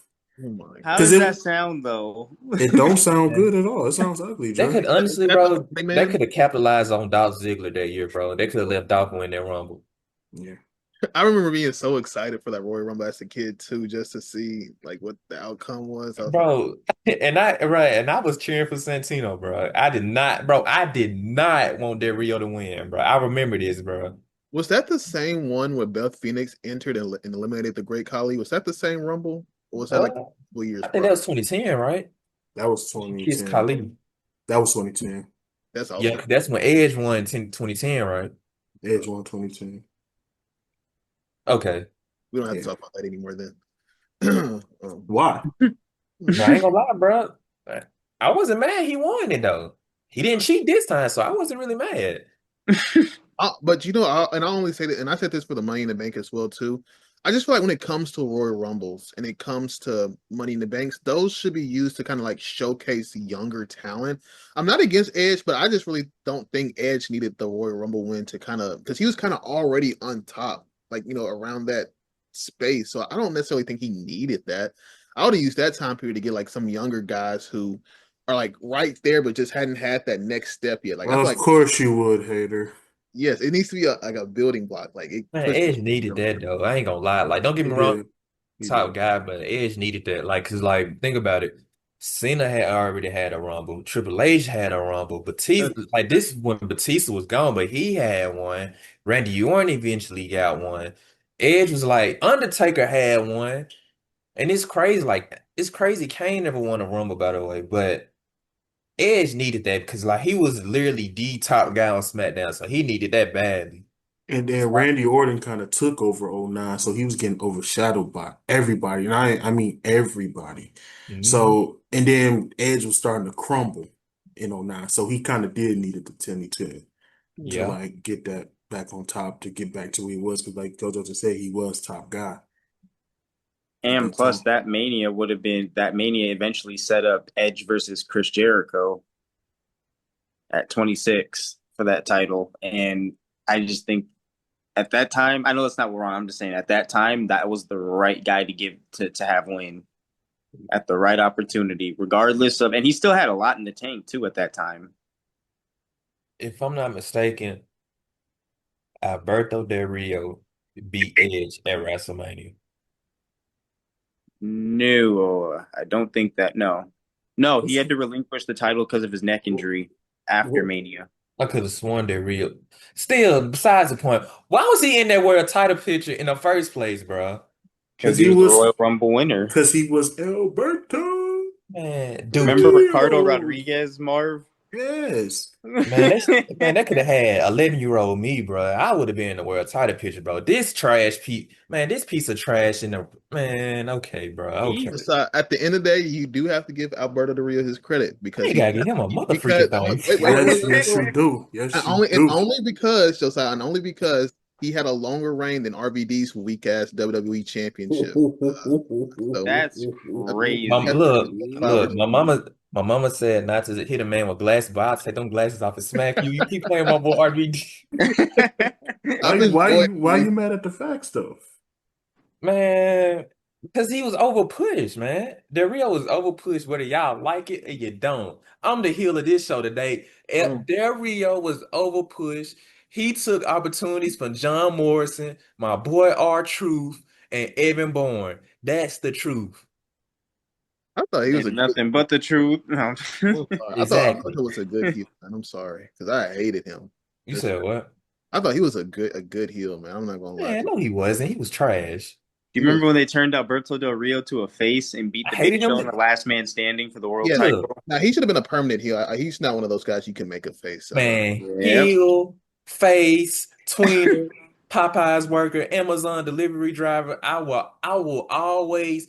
[SPEAKER 4] Oh my
[SPEAKER 2] How
[SPEAKER 4] god.
[SPEAKER 2] does that sound though?
[SPEAKER 1] It don't sound good at all. It sounds ugly,
[SPEAKER 3] They
[SPEAKER 1] Dre.
[SPEAKER 3] could honestly,
[SPEAKER 4] That's
[SPEAKER 3] bro,
[SPEAKER 4] the
[SPEAKER 3] they
[SPEAKER 4] man.
[SPEAKER 3] could have capitalized on Dolph Ziggler that year, bro. They could have left Dolph win that Rumble.
[SPEAKER 1] Yeah.
[SPEAKER 4] I remember being so excited for that Royal Rumble as a kid too, just to see like what the outcome was. I was like,
[SPEAKER 3] Bro, and I was cheering for Santino, bro. I did not want Del Rio to win, bro. I remember this, bro.
[SPEAKER 4] was that the same one where Beth Phoenix entered and eliminated the Great Khali? Was that the same Rumble? Or was that like a couple years
[SPEAKER 3] I think that was 2010, right?
[SPEAKER 1] That was
[SPEAKER 3] Kiss
[SPEAKER 1] 2010.
[SPEAKER 3] Khali.
[SPEAKER 1] That was 2010.
[SPEAKER 4] That's also
[SPEAKER 3] Yeah, that's when Edge won 2010, right?
[SPEAKER 1] Edge won 2010.
[SPEAKER 3] Okay.
[SPEAKER 4] we don't have
[SPEAKER 1] Yeah.
[SPEAKER 4] to talk about that anymore then.
[SPEAKER 1] Why?
[SPEAKER 3] No, I ain't gonna lie, bro. I wasn't mad he won it though. He didn't cheat this time, so I wasn't really mad.
[SPEAKER 4] But you know, I only say that, and I said this for the Money in the Bank as well too. I just feel like when it comes to Royal Rumbles and it comes to Money in the Banks, those should be used to kind of like showcase younger talent. I'm not against Edge, but I just really don't think Edge needed the Royal Rumble win to kind of because he was kind of already on top, like around that space. So I don't necessarily think he needed that. I would have used that time period to get like some younger guys who are like right there, but just hadn't had that next step yet. Like I feel
[SPEAKER 1] Of
[SPEAKER 4] like
[SPEAKER 1] course you would, hater.
[SPEAKER 4] yes, it needs to be like a building block. Like it
[SPEAKER 3] Man,
[SPEAKER 4] pushes.
[SPEAKER 3] Edge needed that though. I ain't gonna lie. Like, don't get
[SPEAKER 1] He
[SPEAKER 3] me wrong,
[SPEAKER 1] did. He
[SPEAKER 3] top
[SPEAKER 1] did.
[SPEAKER 3] guy, but Edge needed that. Like, cause like think about it. Cena had already had a Rumble. Triple H had a Rumble. Batista, like this is when Batista was gone, but he had one. Randy Orton eventually got one. Edge was like Undertaker had one. And it's crazy, like it's crazy. Kane never won a Rumble, by the way, but Edge needed that because like he was literally the top guy on SmackDown, so he needed that badly.
[SPEAKER 1] And then Randy Orton kind of took over '09, so he was getting overshadowed by everybody. And I mean everybody.
[SPEAKER 3] Mhm.
[SPEAKER 1] So, and then Edge was starting to crumble in '09. So he kind of did need it to 2010 to
[SPEAKER 3] Yeah.
[SPEAKER 1] like get that back on top, to get back to where he was. Because like Jojo just said, he was top guy at
[SPEAKER 2] And
[SPEAKER 1] that
[SPEAKER 2] plus,
[SPEAKER 1] time.
[SPEAKER 2] that Mania eventually set up Edge versus Chris Jericho at 26 for that title. And I just think at that time, I know that's not wrong. I'm just saying at that time, that was the right guy to give to have win at the right opportunity, regardless of, and he still had a lot in the tank too at that time.
[SPEAKER 3] If I'm not mistaken, Alberto Del Rio beat Edge at WrestleMania.
[SPEAKER 2] No, I don't think that. No, he had to relinquish the title because of his neck injury after Mania.
[SPEAKER 3] I could have sworn Del Rio. Still, besides the point, why was he in that world title picture in the first place, bro?
[SPEAKER 2] Because he was the Royal Rumble winner.
[SPEAKER 1] Because he was Alberto.
[SPEAKER 3] Man, dude,
[SPEAKER 2] Remember
[SPEAKER 1] Rio.
[SPEAKER 2] Ricardo Rodriguez, Marv?
[SPEAKER 1] Yes.
[SPEAKER 3] man, that could have had 11-year-old me, bro. I would have been in the world title picture, bro. This piece of trash in the man. Okay, bro. Okay,
[SPEAKER 4] So at the end of the day, you do have to give Alberto Del Rio his credit because
[SPEAKER 3] you
[SPEAKER 4] he
[SPEAKER 3] gotta give him a
[SPEAKER 4] because
[SPEAKER 3] motherfucking thing.
[SPEAKER 1] Yes, you do. Yes, you
[SPEAKER 4] and
[SPEAKER 1] do.
[SPEAKER 4] only because Josiah, and only because he had a longer reign than RVD's weak ass WWE championship. So
[SPEAKER 2] That's crazy.
[SPEAKER 3] Look, my mama said not to hit a man with glasses, but I'll take them glasses off and smack you. You keep playing my boy RVD.
[SPEAKER 1] Why you mad at the facts though?
[SPEAKER 3] Man, because he was over pushed, man. Del Rio was over pushed, whether y'all like it or you don't. I'm the heel of this show today. Del Rio was over pushed. He took opportunities from John Morrison, my boy R-Truth, and Evan Bourne. That's the truth.
[SPEAKER 4] I thought he was
[SPEAKER 2] It's nothing but the truth. No.
[SPEAKER 4] I thought Alberto was a good heel, man. I'm sorry because I hated him.
[SPEAKER 3] You said what?
[SPEAKER 4] I thought he was a good heel, man. I'm not gonna lie.
[SPEAKER 3] Man, no, he wasn't. He was trash.
[SPEAKER 2] Do you remember when they turned Alberto Del Rio to a face and beat the Big Show in the last man standing for the world title?
[SPEAKER 4] Now he should have been a permanent heel. He's not one of those guys you can make a face.
[SPEAKER 3] Man, heel, face, tweener, Popeye's worker, Amazon delivery driver. I will always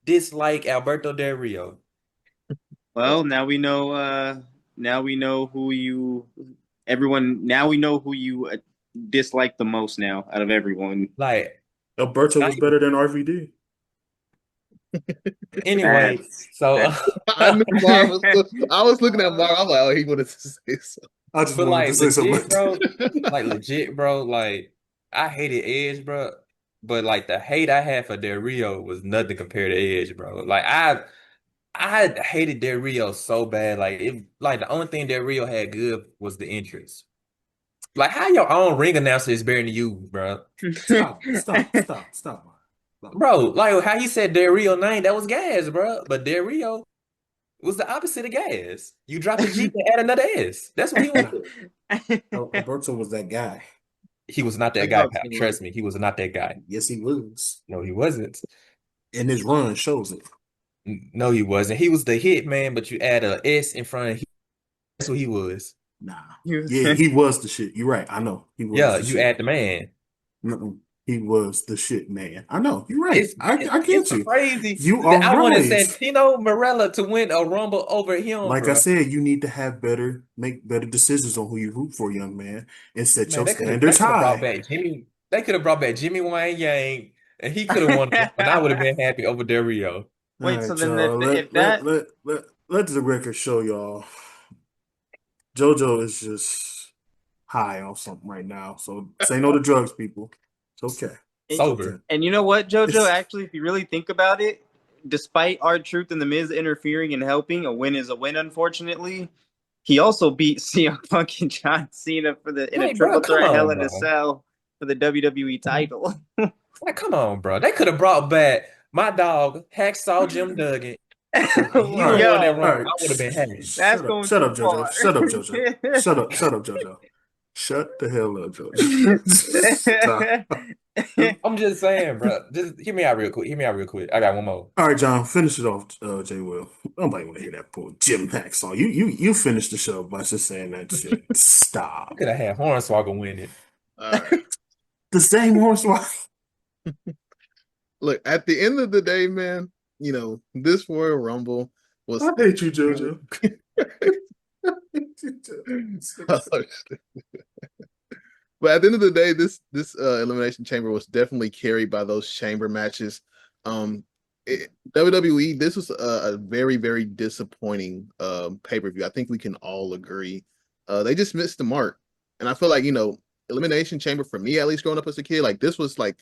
[SPEAKER 3] dislike Alberto Del Rio.
[SPEAKER 2] Well, now we know. Now we know who you. Everyone. Now we know who you dislike the most. Now, out of everyone,
[SPEAKER 3] like
[SPEAKER 1] Alberto was better than RVD.
[SPEAKER 3] Anyway, so
[SPEAKER 4] I knew Marv was. I was looking at Marv. I'm like, oh, he wanted to say something.
[SPEAKER 1] I just wanted to say something,
[SPEAKER 3] bro. Legit, bro. Like I hated Edge, bro. But like the hate I had for Del Rio was nothing compared to Edge, bro. Like I hated Del Rio so bad. Like the only thing Del Rio had good was the entrance. Like how your own ring announcer is better than you, bro.
[SPEAKER 1] Stop.
[SPEAKER 3] Bro, like how he said Del Rio name, that was gas, bro. But Del Rio was the opposite of gas. You drop a G and add another S. That's what he was.
[SPEAKER 1] Alberto was that guy.
[SPEAKER 3] He was not that guy, pal. Trust me, he was not that guy.
[SPEAKER 1] Yes, he was.
[SPEAKER 3] No, he wasn't.
[SPEAKER 1] And his run shows it.
[SPEAKER 3] No, he wasn't. He was the hit man, but you add a S in front of him. That's what he was.
[SPEAKER 1] Nah. Yeah, he was the shit. You're right. I know. He was
[SPEAKER 3] the shit. Add the man.
[SPEAKER 1] He was the shit, man. I know. You're right. I get you.
[SPEAKER 3] Crazy.
[SPEAKER 1] You are
[SPEAKER 3] I wanted
[SPEAKER 1] right.
[SPEAKER 3] Santino Marella to win a Rumble over him.
[SPEAKER 1] Like
[SPEAKER 3] bro.
[SPEAKER 1] I said, you need to make better decisions on who you root for, young man, and set your standards high.
[SPEAKER 3] They could have brought back Jimmy Wayne Yang, and he could have won, and I would have been happy over Del Rio.
[SPEAKER 2] Wait, so then
[SPEAKER 1] let the record show y'all, Jojo is just high on something right now. So say no to drugs, people. It's okay.
[SPEAKER 3] Sober.
[SPEAKER 2] And you know what, Jojo? Actually, if you really think about it, despite R-Truth and The Miz interfering and helping, a win is a win, unfortunately. He also beat CM Punk and John Cena in a triple threat Hell in a Cell for the WWE title.
[SPEAKER 3] Like, come on, bro. They could have brought back my dog, Hacksaw Jim Duggan. I would have been happy.
[SPEAKER 1] Shut up, Jojo. Shut up, Jojo. Shut up, Jojo. Shut the hell up,
[SPEAKER 3] Jojo. I'm just saying, bro. Just hear me out real quick. I got one more.
[SPEAKER 1] All right, John, finish it off, Jwilliii. Nobody want to hear that poor Jim Hacksaw. You finished the show by just saying that shit. Stop.
[SPEAKER 3] Could have had Hornswoggle win it.
[SPEAKER 4] All right.
[SPEAKER 1] The same Hornswoggle.
[SPEAKER 4] Look, at the end of the day, man, you know, this Royal Rumble was.
[SPEAKER 1] I hate you, Jojo.
[SPEAKER 4] But at the end of the day, this Elimination Chamber was definitely carried by those chamber matches. WWE, this was a very, very disappointing pay-per-view. I think we can all agree. They just missed the mark. And I feel like, you know, Elimination Chamber, for me, at least growing up as a kid, like this was like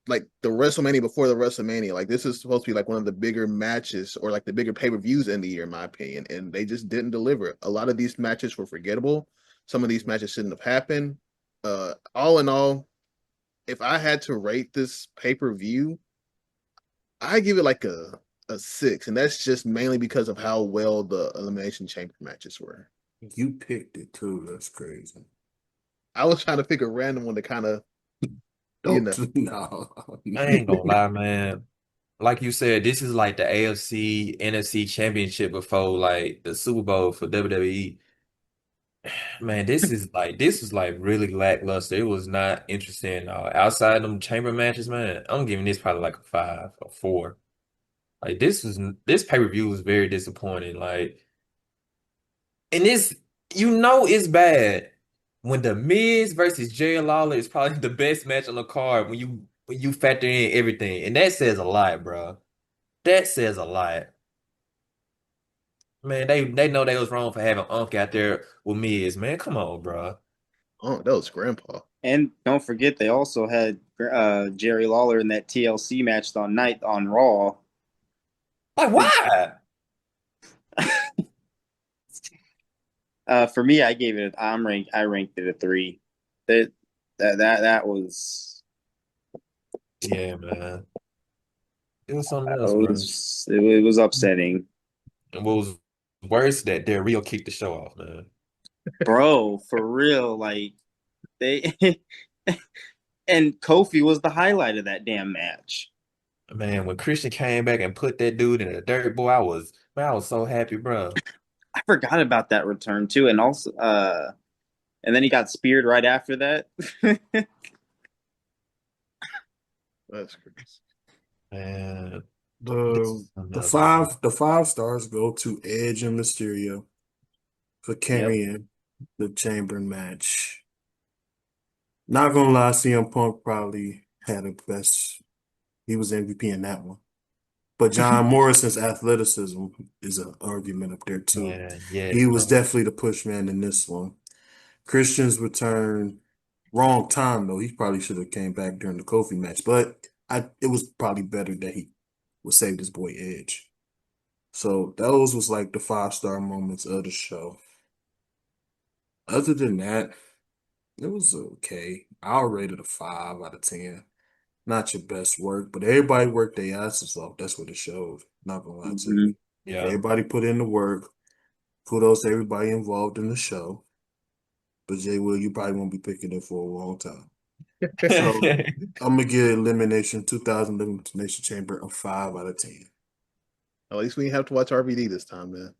[SPEAKER 4] the WrestleMania before the WrestleMania. Like this is supposed to be like one of the bigger matches or like the bigger pay-per-views in the year, in my opinion. And they just didn't deliver. A lot of these matches were forgettable. Some of these matches shouldn't have happened. All in all, if I had to rate this pay-per-view, I give it like a 6. And that's just mainly because of how well the Elimination Chamber matches were.
[SPEAKER 1] You picked it too. That's crazy.
[SPEAKER 4] I was trying to pick a random one to kind of You know,
[SPEAKER 1] No.
[SPEAKER 3] I ain't gonna lie, man. Like you said, this is like the AFC NFC championship before like the Super Bowl for WWE. Man, this is like really lackluster. It was not interesting. Outside them chamber matches, man, I'm giving this probably like a 5 or 4. Like this pay-per-view was very disappointing. Like, and it's bad when the Miz versus Jay Lawler is probably the best match on the card when you factor in everything, and that says a lot, bro. That says a lot. Man, they know they was wrong for having Unk out there with Miz. Man, come on, bro.
[SPEAKER 4] oh, that was Grandpa.
[SPEAKER 2] And don't forget, they also had Jerry Lawler in that TLC match on night on Raw.
[SPEAKER 3] Like, why?
[SPEAKER 2] For me, I gave it. I ranked it a 3. That was
[SPEAKER 3] Yeah, man. It was something
[SPEAKER 2] that
[SPEAKER 3] else, bro.
[SPEAKER 2] it was upsetting,
[SPEAKER 3] And what was worse that Del Rio kicked the show off, man.
[SPEAKER 2] bro. For real, like they and Kofi was the highlight of that damn match.
[SPEAKER 3] Man, when Christian came back and put that dude in the dirt, boy, I was so happy, bro.
[SPEAKER 2] I forgot about that return too, and also and then he got speared right after that.
[SPEAKER 4] That's crazy.
[SPEAKER 3] Man, this
[SPEAKER 1] The
[SPEAKER 3] is something
[SPEAKER 1] the
[SPEAKER 3] else, man.
[SPEAKER 1] five stars go to Edge and Mysterio for
[SPEAKER 2] Yep.
[SPEAKER 1] carrying the chamber match. Not gonna lie, CM Punk probably had the best. He was MVP in that one. But John Morrison's athleticism is an argument up there too.
[SPEAKER 3] Man, yes,
[SPEAKER 1] He was
[SPEAKER 3] bro.
[SPEAKER 1] definitely the push man in this one. Christian's return, wrong time though. He probably should have came back during the Kofi match, but it was probably better that he would save his boy Edge. So those was like the 5-star moments of the show. Other than that, it was okay. I'll rate it a 5 out of 10. Not your best work, but everybody worked their asses off. That's what it showed. Not gonna lie to you.
[SPEAKER 3] Yeah.
[SPEAKER 1] Everybody put in the work. Kudos to everybody involved in the show. But Jwilliii, you probably won't be picking it for a long time. So I'm gonna give Elimination 2000 Elimination Chamber a 5 out of 10.
[SPEAKER 4] At least we didn't have to watch RVD this time, man.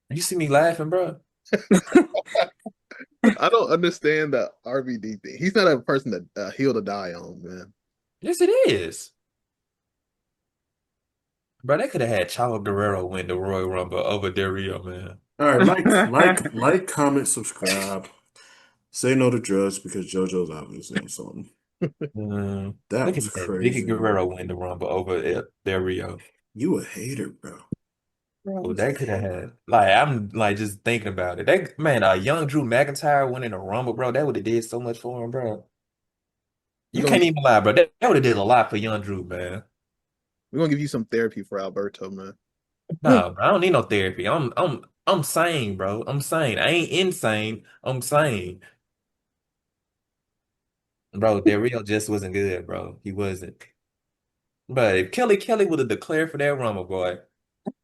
[SPEAKER 3] You see me laughing, bro?
[SPEAKER 4] I don't understand the RVD thing. He's not a person that heal to die on, man.
[SPEAKER 3] Yes, it is. Bro, they could have had Chavo Guerrero win the Royal Rumble over Del Rio, man.
[SPEAKER 1] All right, like, comment, subscribe. Say no to drugs because JoJo's obviously on something. That
[SPEAKER 3] Look
[SPEAKER 1] was
[SPEAKER 3] at that. Vicky
[SPEAKER 1] crazy,
[SPEAKER 3] Guerrero
[SPEAKER 1] bro.
[SPEAKER 3] win the Rumble over Del Rio.
[SPEAKER 1] You a hater, bro.
[SPEAKER 3] Bro, they could have had I'm like just thinking about it. A young Drew McIntyre winning a Rumble, bro, that would have did so much for him, bro.
[SPEAKER 4] We're
[SPEAKER 3] You
[SPEAKER 4] gonna
[SPEAKER 3] can't even lie, bro. That would have did a lot for young Drew, man.
[SPEAKER 4] we're gonna give you some therapy for Alberto, man.
[SPEAKER 3] Nah, bro, I don't need no therapy. I'm sane, bro. I'm sane. I ain't insane. I'm sane. Bro, Del Rio just wasn't good, bro. He wasn't. But if Kelly would have declared for that Rumble, boy,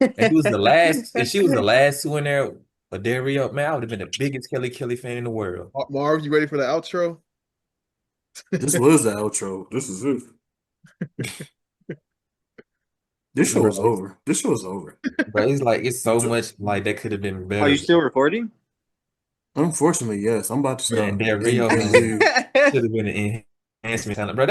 [SPEAKER 3] and he was the last, and she was the last two in there for Del Rio, man, I would have been the biggest Kelly fan in the world.
[SPEAKER 4] Marv, you ready for the outro?
[SPEAKER 1] This was the outro. This is it. This show
[SPEAKER 3] Bro,
[SPEAKER 1] is over. This show is over.
[SPEAKER 3] it's so much like that could have been
[SPEAKER 2] Are
[SPEAKER 3] better.
[SPEAKER 2] you still recording?
[SPEAKER 1] Unfortunately, yes. I'm about to
[SPEAKER 3] Man,
[SPEAKER 1] stop.
[SPEAKER 3] Del Rio, man, should have been an enhancement talent. Bro,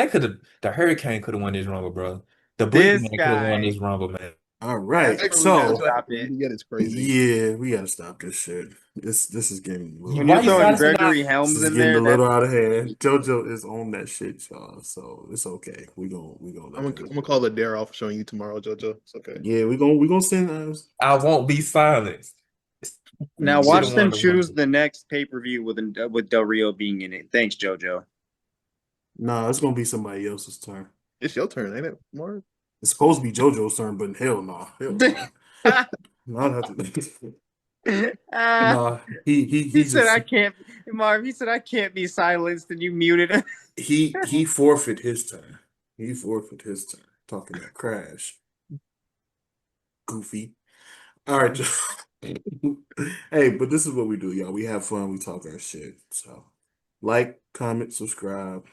[SPEAKER 3] the Hurricane could have won this Rumble, bro. The
[SPEAKER 2] This
[SPEAKER 3] Boogeyman could have won
[SPEAKER 2] guy.
[SPEAKER 3] this Rumble, man.
[SPEAKER 1] All right.
[SPEAKER 2] That's
[SPEAKER 4] We gotta
[SPEAKER 1] So,
[SPEAKER 2] stop it.
[SPEAKER 4] Yeah, it's crazy.
[SPEAKER 1] yeah, we gotta stop this shit. This is getting a little
[SPEAKER 2] When
[SPEAKER 3] Why
[SPEAKER 2] you're
[SPEAKER 3] you
[SPEAKER 2] throwing
[SPEAKER 3] gotta stop?
[SPEAKER 2] Gregory
[SPEAKER 1] this
[SPEAKER 2] Helms
[SPEAKER 1] is
[SPEAKER 2] in
[SPEAKER 1] getting
[SPEAKER 2] there,
[SPEAKER 1] a little out of
[SPEAKER 2] that's
[SPEAKER 1] hand. JoJo is on that shit, y'all. So it's okay. We gonna let
[SPEAKER 4] I'm
[SPEAKER 1] that
[SPEAKER 4] gonna call the dare off showing you tomorrow, JoJo. It's okay.
[SPEAKER 1] Yeah, we gonna send us.
[SPEAKER 3] I won't be silenced.
[SPEAKER 2] now
[SPEAKER 3] Should
[SPEAKER 2] watch
[SPEAKER 3] have
[SPEAKER 2] them
[SPEAKER 3] won the
[SPEAKER 2] choose
[SPEAKER 3] Rumble.
[SPEAKER 2] the next pay-per-view with Del Rio being in it. Thanks, JoJo.
[SPEAKER 1] Nah, it's gonna be somebody else's turn.
[SPEAKER 4] It's your turn, ain't it, Marv?
[SPEAKER 1] It's supposed to be JoJo's turn, but hell no. Hell no. Not have to. Nah,
[SPEAKER 2] He
[SPEAKER 1] he
[SPEAKER 2] said
[SPEAKER 1] just
[SPEAKER 2] I can't Marv, he said I can't be silenced and you muted him.
[SPEAKER 1] he forfeit his turn. He forfeit his turn. Talking that crash. Goofy. All right. Hey, but this is what we do, y'all. We have fun. We talk our shit. So Like, comment, subscribe.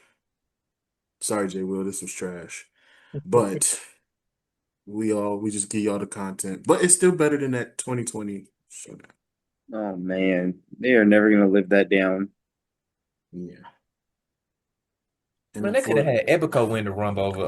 [SPEAKER 1] Sorry, Jwilliii, this was trash. But we just give y'all the content. But it's still better than that 2020 showdown.
[SPEAKER 2] Oh man, they are never gonna live that down.
[SPEAKER 1] Yeah. And
[SPEAKER 3] Man, they could have
[SPEAKER 1] unfortunately,
[SPEAKER 3] had Epico win the Rumble over